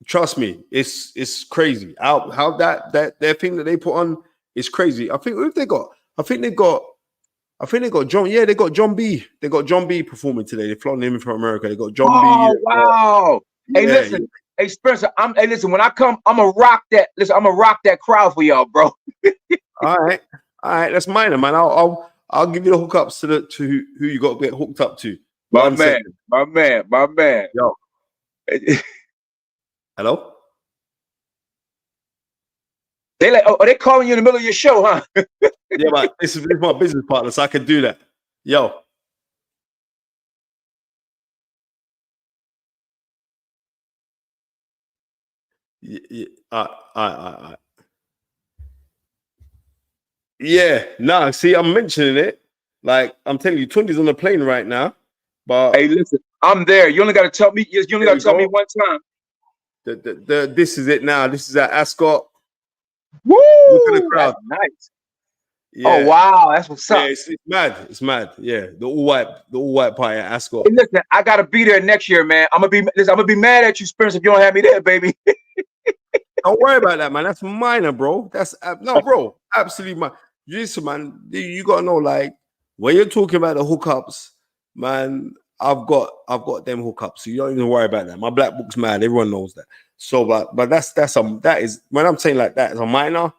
Trust me, it's crazy. How that thing that they put on is crazy. I think they got John. Yeah, they got John B. They got John B performing today. They're flying him from America. They got John B. Oh wow! Hey, listen, hey Spencer. Hey, listen. When I come, I'm gonna rock that. Listen, I'm gonna rock that crowd for y'all, bro. All right. That's minor, man. I'll give you the hookups to who you got to get hooked up to. My man. Yo. Hello. They like, are they calling you in the middle of your show, huh? Yeah, but this is my business partner, so I can do that. Yo. Yeah, nah, see, I'm mentioning it. Like, I'm telling you, Tunde's on the plane right now. But hey, listen, I'm there. You only got to tell me. You only got to tell me one time. This is it now. This is at Ascot. Woo! Look at the crowd. That's nice. Yeah. Oh wow, that's what's up. Yeah, it's mad. It's mad. Yeah, the all white party at Ascot. Hey, listen, I gotta be there next year, man. I'm gonna be mad at you, Spencer, if you don't have me there, baby. Don't worry about that, man. That's minor, bro. That's no, bro. Absolutely, man. Listen, man. You gotta know, like, when you're talking about the hookups, man. I've got them hookups, so you don't even worry about that. My black book's mad. Everyone knows that. So, but that is when I'm saying like that is a minor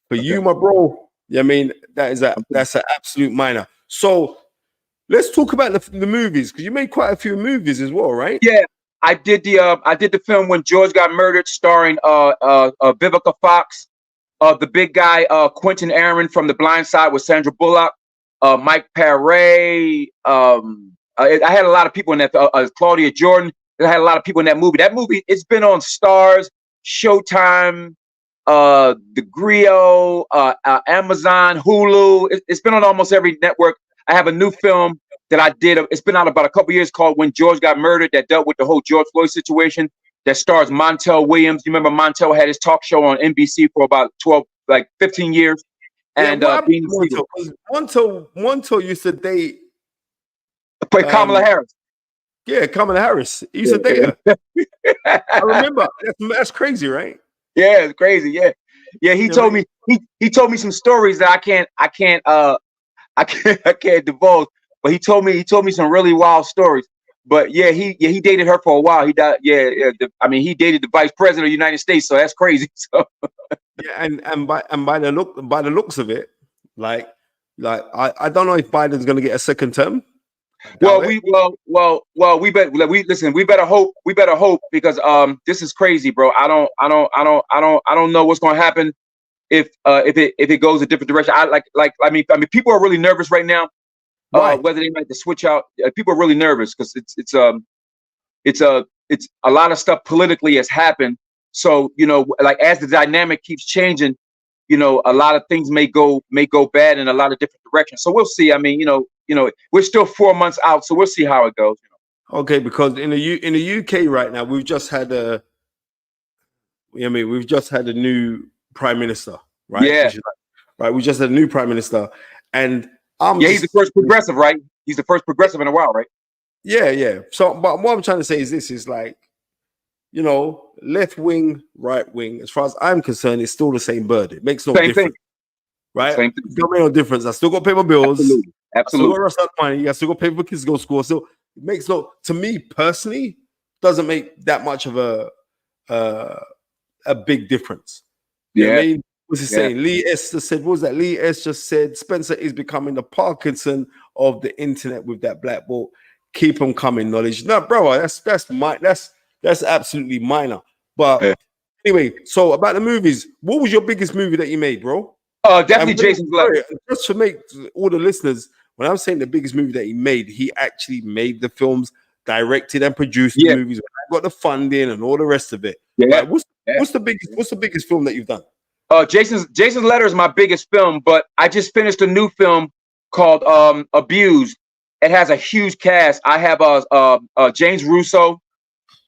for you, my bro. Yeah, I mean that's an absolute minor. So let's talk about the movies because you made quite a few movies as well, right? Yeah, I did the film When George Got Murdered, starring Vivica Fox, the big guy Quentin Aaron from The Blind Side with Sandra Bullock, Mike Paré. I had a lot of people in that. Claudia Jordan. I had a lot of people in that movie. That movie, it's been on Stars, Showtime, The Grio, Amazon, Hulu. It's been on almost every network. I have a new film that I did. It's been out about a couple years called When George Got Murdered that dealt with the whole George Floyd situation that stars Montel Williams. You remember Montel had his talk show on NBC for about 15 years. And Montel used to date play Kamala Harris. Yeah, Kamala Harris. He used to date her. I remember. That's crazy, right? Yeah, it's crazy. Yeah. He told me some stories that I can't divulge. But he told me some really wild stories. But yeah, he dated her for a while. He died. Yeah. He dated the vice president of the United States, so that's crazy. So yeah, and by the looks of it, like I don't know if Biden's gonna get a second term. We better hope because this is crazy, bro. I don't know what's gonna happen if it goes a different direction. People are really nervous right now. Whether they might to switch out. People are really nervous because it's a lot of stuff politically has happened. So, like as the dynamic keeps changing, a lot of things may go bad in a lot of different directions. So we'll see. I mean, we're still 4 months out, so we'll see how it goes. Okay, because in the UK right now, we've just had we've just had a new prime minister, right? Yeah. Right. We just had a new prime minister, and he's the first progressive, right? He's the first progressive in a while, right? Yeah. So, but what I'm trying to say is this: is like, left wing, right wing. As far as I'm concerned, it's still the same bird. It makes no difference, right? It don't make no difference. I still got to pay my bills. Absolutely. I still got to rest out money. I still got to pay for kids to go to school. So it makes to me personally, doesn't make that much of a big difference. You know what I mean? What's he saying? Lee S just said, what was that? Lee S just said Spencer is becoming the Parkinson of the internet with that black belt. Keep them coming, knowledge. No, bro, that's absolutely minor. But anyway, so about the movies, what was your biggest movie that you made, bro? Definitely Jason's Letter. Just to make all the listeners, when I'm saying the biggest movie that he made, he actually made the films, directed and produced the movies. I got the funding and all the rest of it. Yeah. Right? What's the biggest film that you've done? Jason's Letter is my biggest film, but I just finished a new film called Abused. It has a huge cast. I have James Russo,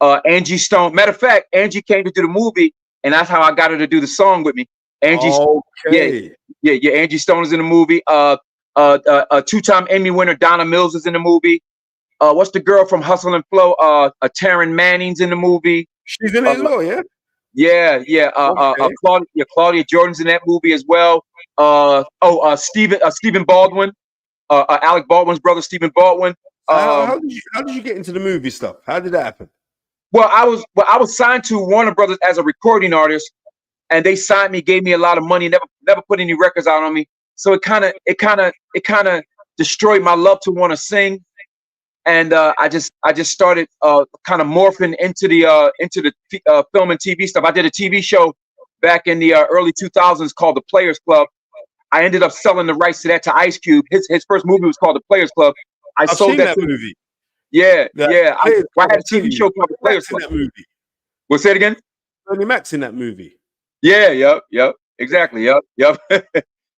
Angie Stone. Matter of fact, Angie came to do the movie, and that's how I got her to do the song with me. Angie, Angie Stone is in the movie. Two-time Emmy winner Donna Mills is in the movie. What's the girl from Hustle and Flow? Taryn Manning's in the movie. She's in it as well, yeah. Yeah. Claudia Jordan's in that movie as well. Stephen Baldwin, Alec Baldwin's brother, Stephen Baldwin. How did you get into the movie stuff? How did that happen? Well, I was signed to Warner Brothers as a recording artist, and they signed me, gave me a lot of money, never put any records out on me. So it kind of destroyed my love to want to sing. And I just started kind of morphing into the film and TV stuff. I did a TV show back in the early 2000s called The Players Club. I ended up selling the rights to that to Ice Cube. His first movie was called The Players Club. I've sold that movie. Yeah. I had a TV show called The Players Club. That movie. What's that again? Bernie Mac's in that movie. Yeah. Yep. Exactly. Yep.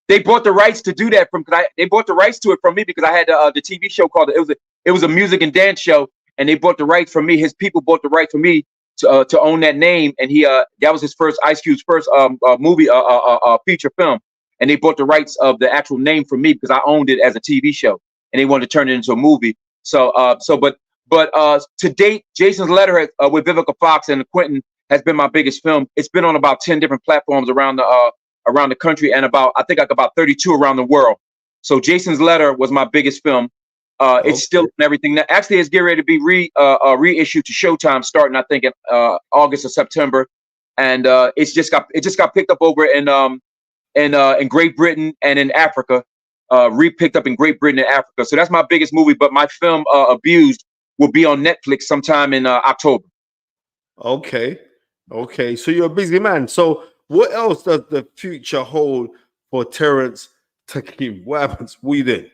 They bought the rights to do that they bought the rights to it from me because I had the TV show called it was a music and dance show, and they bought the rights from me. His people bought the rights from me to own that name, and that was his first Ice Cube's first movie feature film, and they bought the rights of the actual name from me because I owned it as a TV show, and they wanted to turn it into a movie. But to date, Jason's Letter with Vivica Fox and Quentin has been my biggest film. It's been on about 10 different platforms around the country, and about 32 around the world. So Jason's Letter was my biggest film. It's still and everything. Now, actually, it's getting ready to be reissued to Showtime starting, I think, in August or September, and it just got picked up over in Great Britain and in Africa. Re-picked up in Great Britain and Africa. So that's my biggest movie. But my film Abused will be on Netflix sometime in October. Okay. So you're a busy man. So what else does the future hold for Terrence Takim? What happens? We did.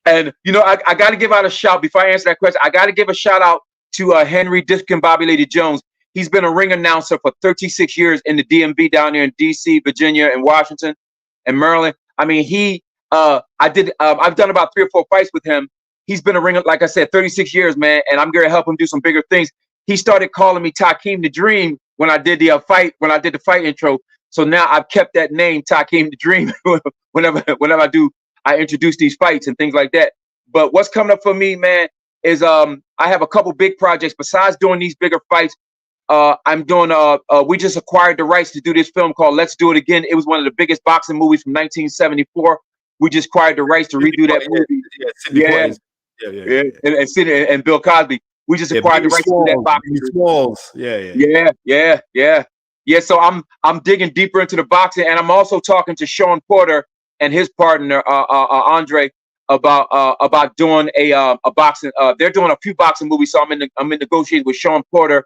And, I got to give out a shout before I answer that question. I got to give a shout out to Henry Diskin-Bobby Jones. He's been a ring announcer for 36 years in the DMV down there in DC, Virginia, and Washington, and Maryland. I mean, I've done about 3 or 4 fights with him. He's been a ringer, like I said, 36 years, man, and I'm going to help him do some bigger things. He started calling me Takim the Dream when I did the fight intro. So now I've kept that name, Takim the Dream, whenever I introduce these fights and things like that. But what's coming up for me, man, is I have a couple big projects besides doing these bigger fights. I'm doing we just acquired the rights to do this film called Let's Do It Again. It was one of the biggest boxing movies from 1974. We just acquired the rights to redo that movie. And Sidney and Bill Cosby. We just acquired the rights to do that boxing. Yeah. So I'm digging deeper into the boxing, and I'm also talking to Sean Porter and his partner Andre about doing a boxing. They're doing a few boxing movies, so I'm in negotiations with Sean Porter,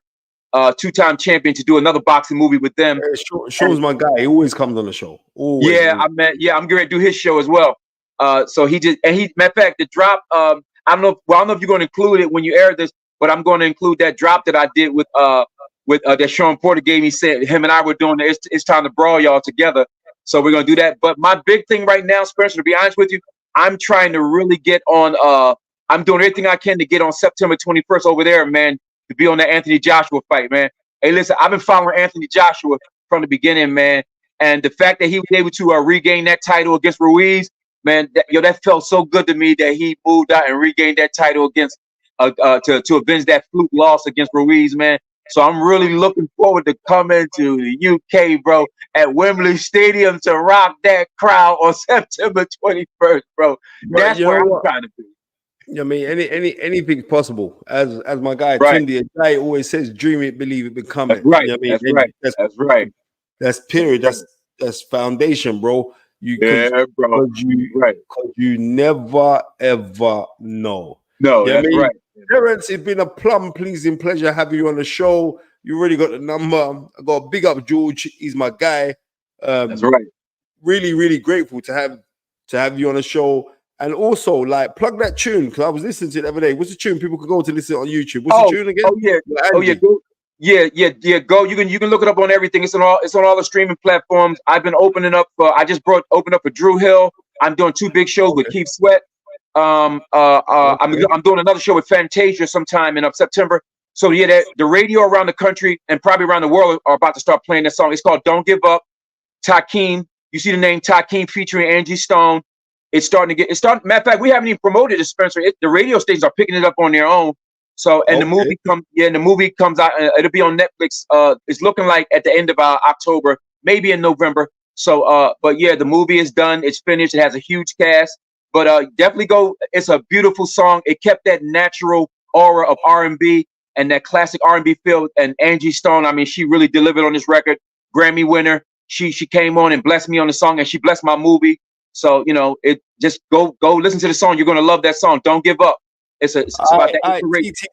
2-time champion, to do another boxing movie with them. Sean's my guy. He always comes on the show. I'm going to do his show as well. So matter of fact, the drop. I don't know if you're going to include it when you air this, but I'm going to include that drop that I did with that Sean Porter gave me. Said him and I were doing It's Time to Brawl Y'all together. So we're gonna do that. But my big thing right now, Spencer, to be honest with you, I'm trying to really get on. I'm doing everything I can to get on September 21st over there, man, to be on the Anthony Joshua fight, man. Hey, listen, I've been following Anthony Joshua from the beginning, man, and the fact that he was able to regain that title against Ruiz, man, that felt so good to me that he moved out and regained that title against to avenge that fluke loss against Ruiz, man. So I'm really looking forward to coming to the UK, bro, at Wembley Stadium to rock that crowd on September 21st, bro. That's where I'm trying to be. I mean, anything's possible. As my guy Right. Tunde Ajayi always says, "Dream it, believe it, become That's it." right. You know what I mean? That's right. That's right. That's period. That's foundation, bro. Bro. Because you never ever know. No, you know that's right. Terrence, it's been a plum pleasing pleasure having you on the show. You already got the number. I got to big up George. He's my guy. That's right. Really, really grateful to have you on the show. And also, like, plug that tune because I was listening to it the other day. What's the tune? People can go to listen on YouTube. What's the tune again? Go. Go. You can look it up on everything. It's on all the streaming platforms. I've been opening up for. I just opened up for Drew Hill. I'm doing 2 big shows with Keith Sweat. I'm doing another show with Fantasia sometime in September. So yeah, the radio around the country and probably around the world are about to start playing this song. It's called "Don't Give Up." Takim. You see the name Takim featuring Angie Stone. Matter of fact, we haven't even promoted it, Spencer. The radio stations are picking it up on their own. So, and the movie comes out. It'll be on Netflix. It's looking like at the end of October, maybe in November. So, but yeah, the movie is done. It's finished. It has a huge cast. But definitely go. It's a beautiful song. It kept that natural aura of R&B and that classic R&B feel. And Angie Stone, I mean, she really delivered on this record. Grammy winner. She came on and blessed me on the song, and she blessed my movie. So, it just go listen to the song. You're gonna love that song. Don't give up. It's about that inspiration.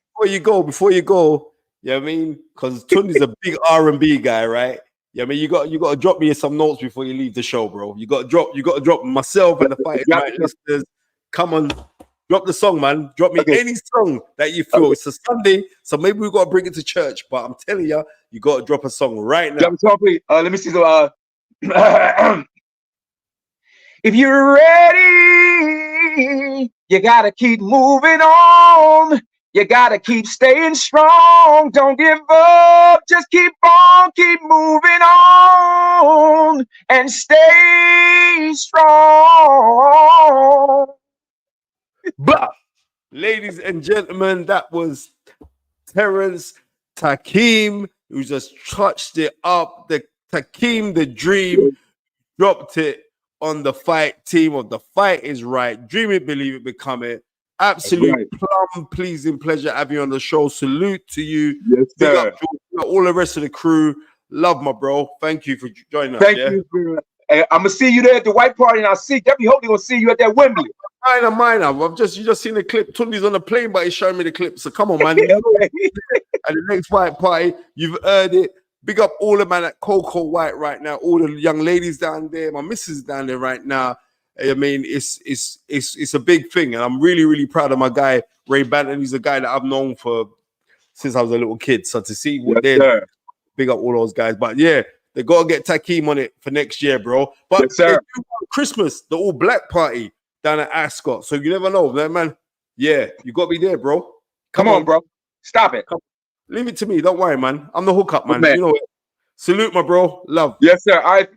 Before you go, you know what I mean? Because Tunde's a big R&B guy, right? Yeah, I mean, you got to drop me some notes before you leave the show, bro. You got to drop myself and the Fight Right listeners. Come on, drop the song, man. Drop me any song that you feel. It's a Sunday, so maybe we got to bring it to church. But I'm telling you, you got to drop a song right now. Drop a song, please. Let me see. If you're ready, you gotta keep moving on. You gotta keep staying strong. Don't give up. Just keep on, keep moving on, and stay strong. But, ladies and gentlemen, that was Terrence Takim, who just touched it up. The Takim, the dream, dropped it on the fight team of The Fight Is Right. Dream it, believe it, become it. Absolute plum pleasing pleasure having you on the show. Salute to you. Yes, sir. Big up all the rest of the crew. Love, my bro. Thank you for joining us. Thank you. Hey, I'm gonna see you there at the white party, and definitely hope gonna see you at that Wembley. Minor. You just seen the clip. Tunde's on the plane, but he's showing me the clip. So come on, man. And the next white party, you've heard it. Big up all the man at Cocoa White right now. All the young ladies down there. My missus down there right now. I mean, it's a big thing, and I'm really, really proud of my guy Ray Banton. He's a guy that I've known since I was a little kid. So to see what they're big up all those guys. But yeah, they gotta get Takim on it for next year, bro. But Christmas, the all black party down at Ascot. So you never know, man. Yeah, you gotta be there, bro. Come on, bro. Stop it. Leave it to me. Don't worry, man. I'm the hookup, man. Okay. You know it. Salute, my bro. Love. Yes, sir.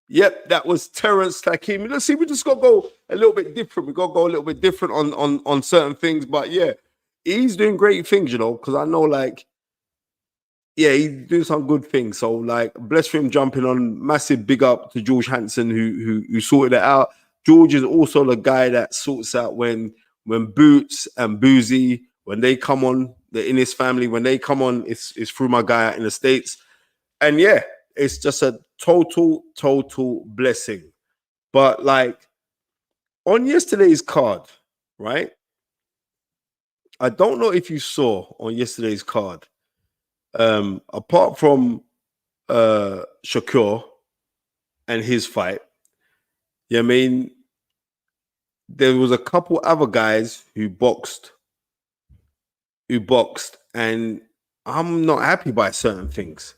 Yep, that was Terrence Takim. Let's see, we just got to go a little bit different. We got to go a little bit different on certain things. But yeah, he's doing great things, because I know, he's doing some good things. So, bless for him jumping on. Massive big up to George Hansen who sorted it out. George is also the guy that sorts out when Boots and Boozy, when they come on, in his family, when they come on, it's through my guy out in the States. And yeah, it's just a total blessing. But on yesterday's card, right? I don't know if you saw on yesterday's card, apart from Shakur and his fight, I mean, there was a couple other guys who boxed, and I'm not happy by certain things.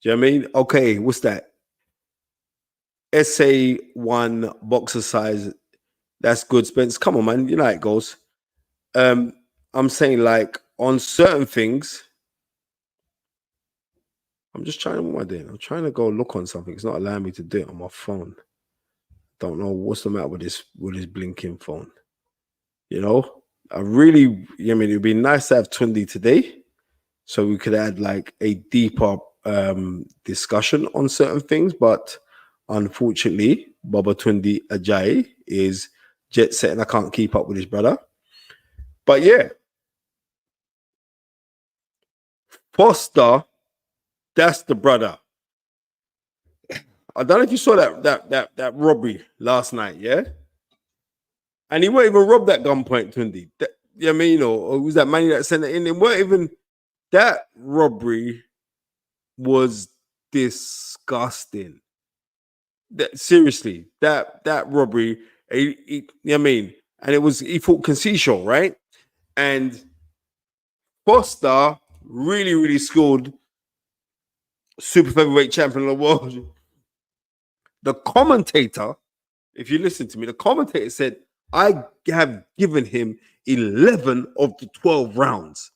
Do you know what I mean? Okay, what's that? SA1 boxer size. That's good, Spence. Come on, man. You know how it goes. I'm saying, like, on certain things, I'm just trying to, what am I doing? I'm trying to go look on something. It's not allowing me to do it on my phone. Don't know what's the matter with this blinking phone. You know, I mean, it'd be nice to have Tunde today, so we could add like a deeper discussion on certain things. But unfortunately, Tunde Ajayi is jet set, and I can't keep up with his brother. But yeah, Foster, that's the brother. I don't know if you saw that robbery last night, yeah? And he weren't even robbed at gunpoint, Tunde. You know what I mean? Or was that money that sent it in? It weren't even, that robbery was disgusting. Seriously, that robbery, you know what I mean? And he fought Conceição, right? And Foster really skilled super featherweight champion of the world. The commentator, if you listen to me, the commentator said, I have given him 11 of the 12 rounds.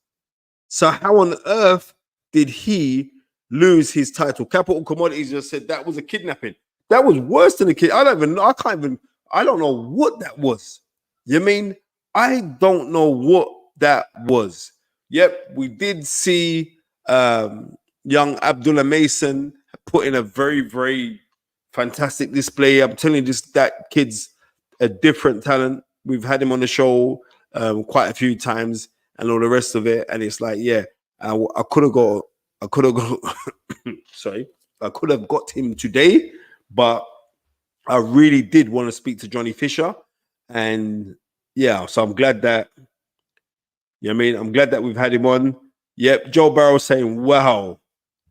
So how on earth did he lose his title? Capital Commodities just said that was a kidnapping. That was worse than a kid. I don't know what that was. You mean? I don't know what that was. Yep, we did see young Abdullah Mason put in a very fantastic display. I'm telling you, that kid's a different talent. We've had him on the show quite a few times and all the rest of it. And it's like, yeah, I could have got, sorry, I could have got him today, but I really did want to speak to Johnny Fisher. And yeah, so I'm glad that, you know what I mean? I'm glad that we've had him on. Yep, Joe Barrow saying, wow,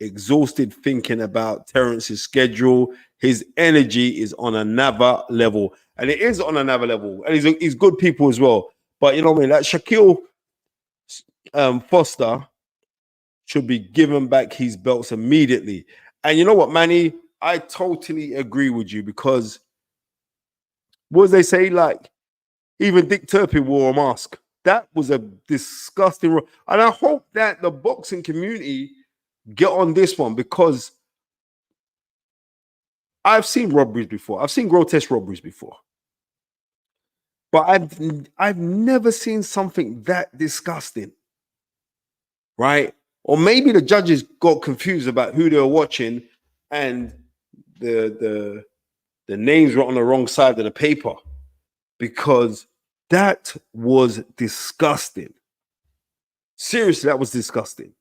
exhausted thinking about Terrence's schedule. His energy is on another level. And it is on another level. And he's good people as well. But you know what I mean? That Shaquille Foster should be given back his belts immediately. And you know what, Manny? I totally agree with you, because what does they say? Like, even Dick Turpin wore a mask. That was a disgusting. And I hope that the boxing community get on this one, because I've seen robberies before. I've seen grotesque robberies before. But I've never seen something that disgusting. Right? Or maybe the judges got confused about who they were watching, and the names were on the wrong side of the paper, because that was disgusting. Seriously, that was disgusting.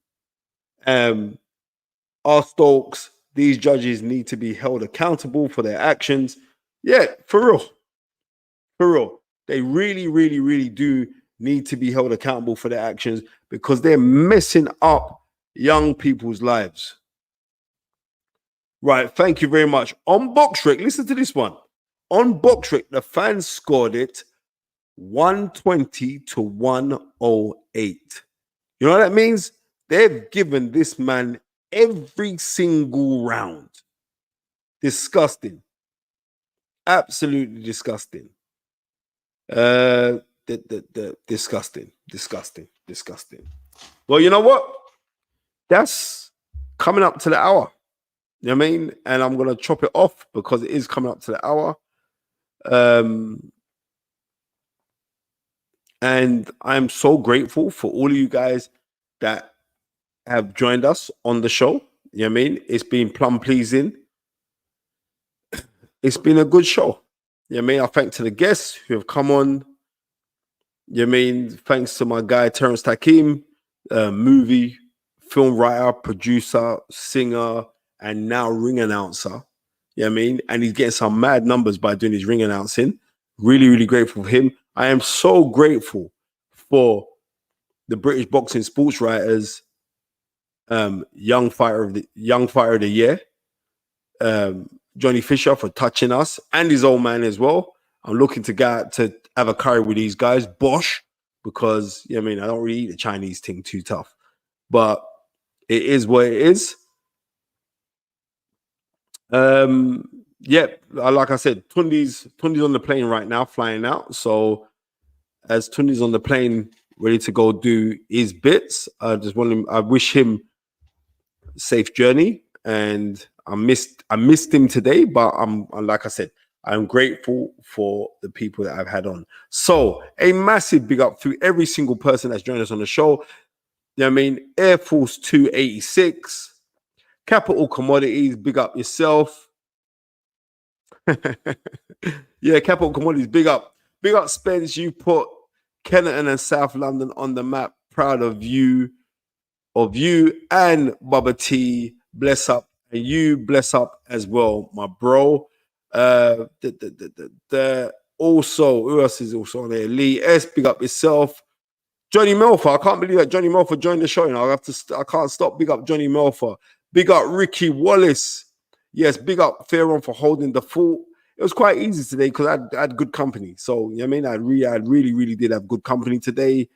Our Stokes, these judges need to be held accountable for their actions. Yeah, for real. For real. They really do need to be held accountable for their actions, because they're messing up young people's lives. Right, thank you very much. On BoxRec, listen to this one. On BoxRec, the fans scored it 120 to 108. You know what that means? They've given this man every single round. Disgusting. Absolutely disgusting. Disgusting. Well, you know what? That's coming up to the hour. You know what I mean? And I'm going to chop it off, because it is coming up to the hour. And I'm so grateful for all of you guys that have joined us on the show. You know what I mean? It's been plum pleasing. It's been a good show. You know what I mean? I thank to the guests who have come on. You know what I mean? Thanks to my guy, Terrence Takim, movie, film writer, producer, singer, and now ring announcer. You know what I mean? And he's getting some mad numbers by doing his ring announcing. Really grateful for him. I am so grateful for the British Boxing Sports Writers Young Fighter of the Year, Johnny Fisher, for touching us, and his old man as well. I'm looking to get to have a curry with these guys, Bosch, because you know what I mean, I don't really eat the Chinese thing too tough, but it is what it is. Yeah, like I said, Tunde's on the plane right now, flying out. So as Tunde's on the plane, ready to go do his bits, I wish him safe journey. And I missed him today, but I'm like I said, I'm grateful for the people that I've had on. So a massive big up to every single person that's joined us on the show. You know what I mean? Air Force 286, Capital Commodities, big up yourself. Yeah, Capital Commodities, big up. Big up, Spence. You put Kennington and South London on the map. Proud of you and Bubba T. Bless up. And you bless up as well, my bro. Also, who else is also on there? Lee S, big up yourself. Johnny Melfa, I can't believe that Johnny Melfa joined the show. You know, I can't stop. Big up Johnny Melfa. Big up Ricky Wallace. Yes, big up Fearon for holding the fort. It was quite easy today because I had good company. So, you know what I mean? I really did have good company today.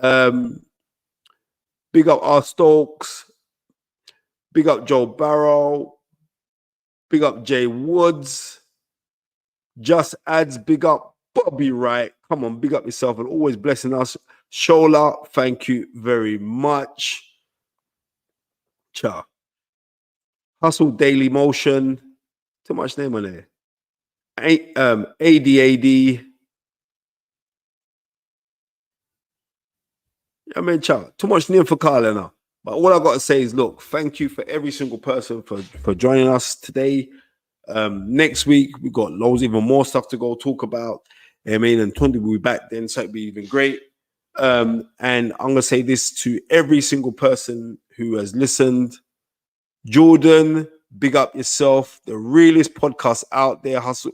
Big up R. Stokes. Big up Joe Barrow. Big up Jay Woods. Just Ads. Big up Bobby Wright. Come on, big up yourself and always blessing us. Shola, thank you very much. Cha. Hustle Daily Motion. Too much name on there. ADAD. I mean, cha. Too much name for Carla now. But all I got to say is, look, thank you for every single person for joining us today. Next week, we've got loads, even more stuff to go talk about. I mean, and Tunde will be back then, so it'll be even great. And I'm going to say this to every single person who has listened. Jordan, big up yourself. The realest podcast out there. Hustle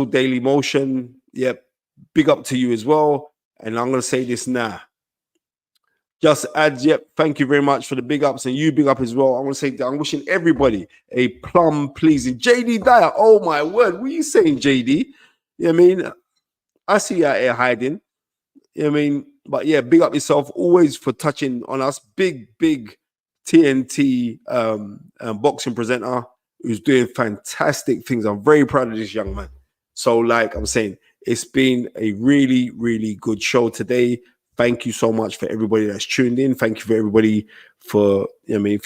Daily Motion. Yep. Big up to you as well. And I'm going to say this now. Just Ads, yep. Thank you very much for the big ups, and you big up as well. I want to say that I'm wishing everybody a plum pleasing. JD Dyer, oh my word, what are you saying, JD? You know what I mean? I see you out here hiding. You know what I mean? But yeah, big up yourself always for touching on us. Big TNT boxing presenter who's doing fantastic things. I'm very proud of this young man. So, like I'm saying, it's been a really good show today. Thank you so much for everybody that's tuned in. Thank you for everybody for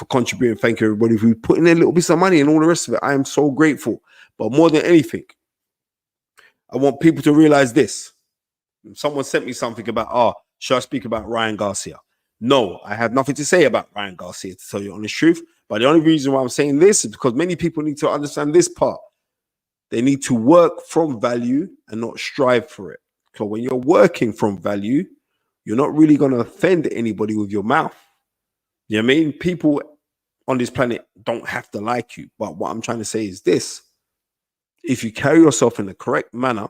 contributing. Thank you everybody for putting in little bits of money and all the rest of it. I am so grateful. But more than anything, I want people to realize this. Someone sent me something about, should I speak about Ryan Garcia? No, I have nothing to say about Ryan Garcia, to tell you the honest truth. But the only reason why I'm saying this is because many people need to understand this part. They need to work from value and not strive for it. So when you're working from value, you're not really going to offend anybody with your mouth. You know what I mean? People on this planet don't have to like you. But what I'm trying to say is this. If you carry yourself in the correct manner,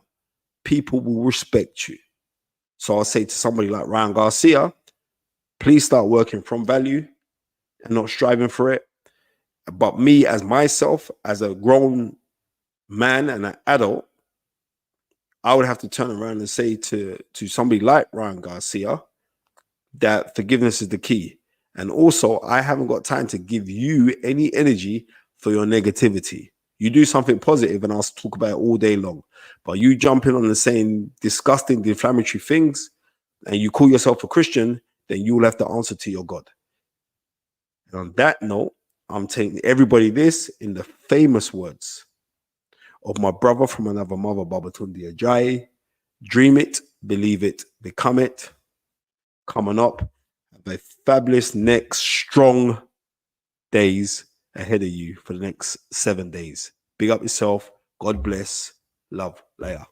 people will respect you. So I'll say to somebody like Ryan Garcia, please start working from value and not striving for it. But me as myself, as a grown man and an adult, I would have to turn around and say to somebody like Ryan Garcia that forgiveness is the key. And also, I haven't got time to give you any energy for your negativity. You do something positive and I'll talk about it all day long. But you jump in on the saying disgusting, inflammatory things and you call yourself a Christian, then you will have to answer to your God. And on that note, I'm telling everybody this in the famous words of my brother from another mother, Tunde Ajayi. Dream it, believe it, become it. Coming up, have a fabulous next strong days ahead of you for the next 7 days. Big up yourself. God bless. Love. Later.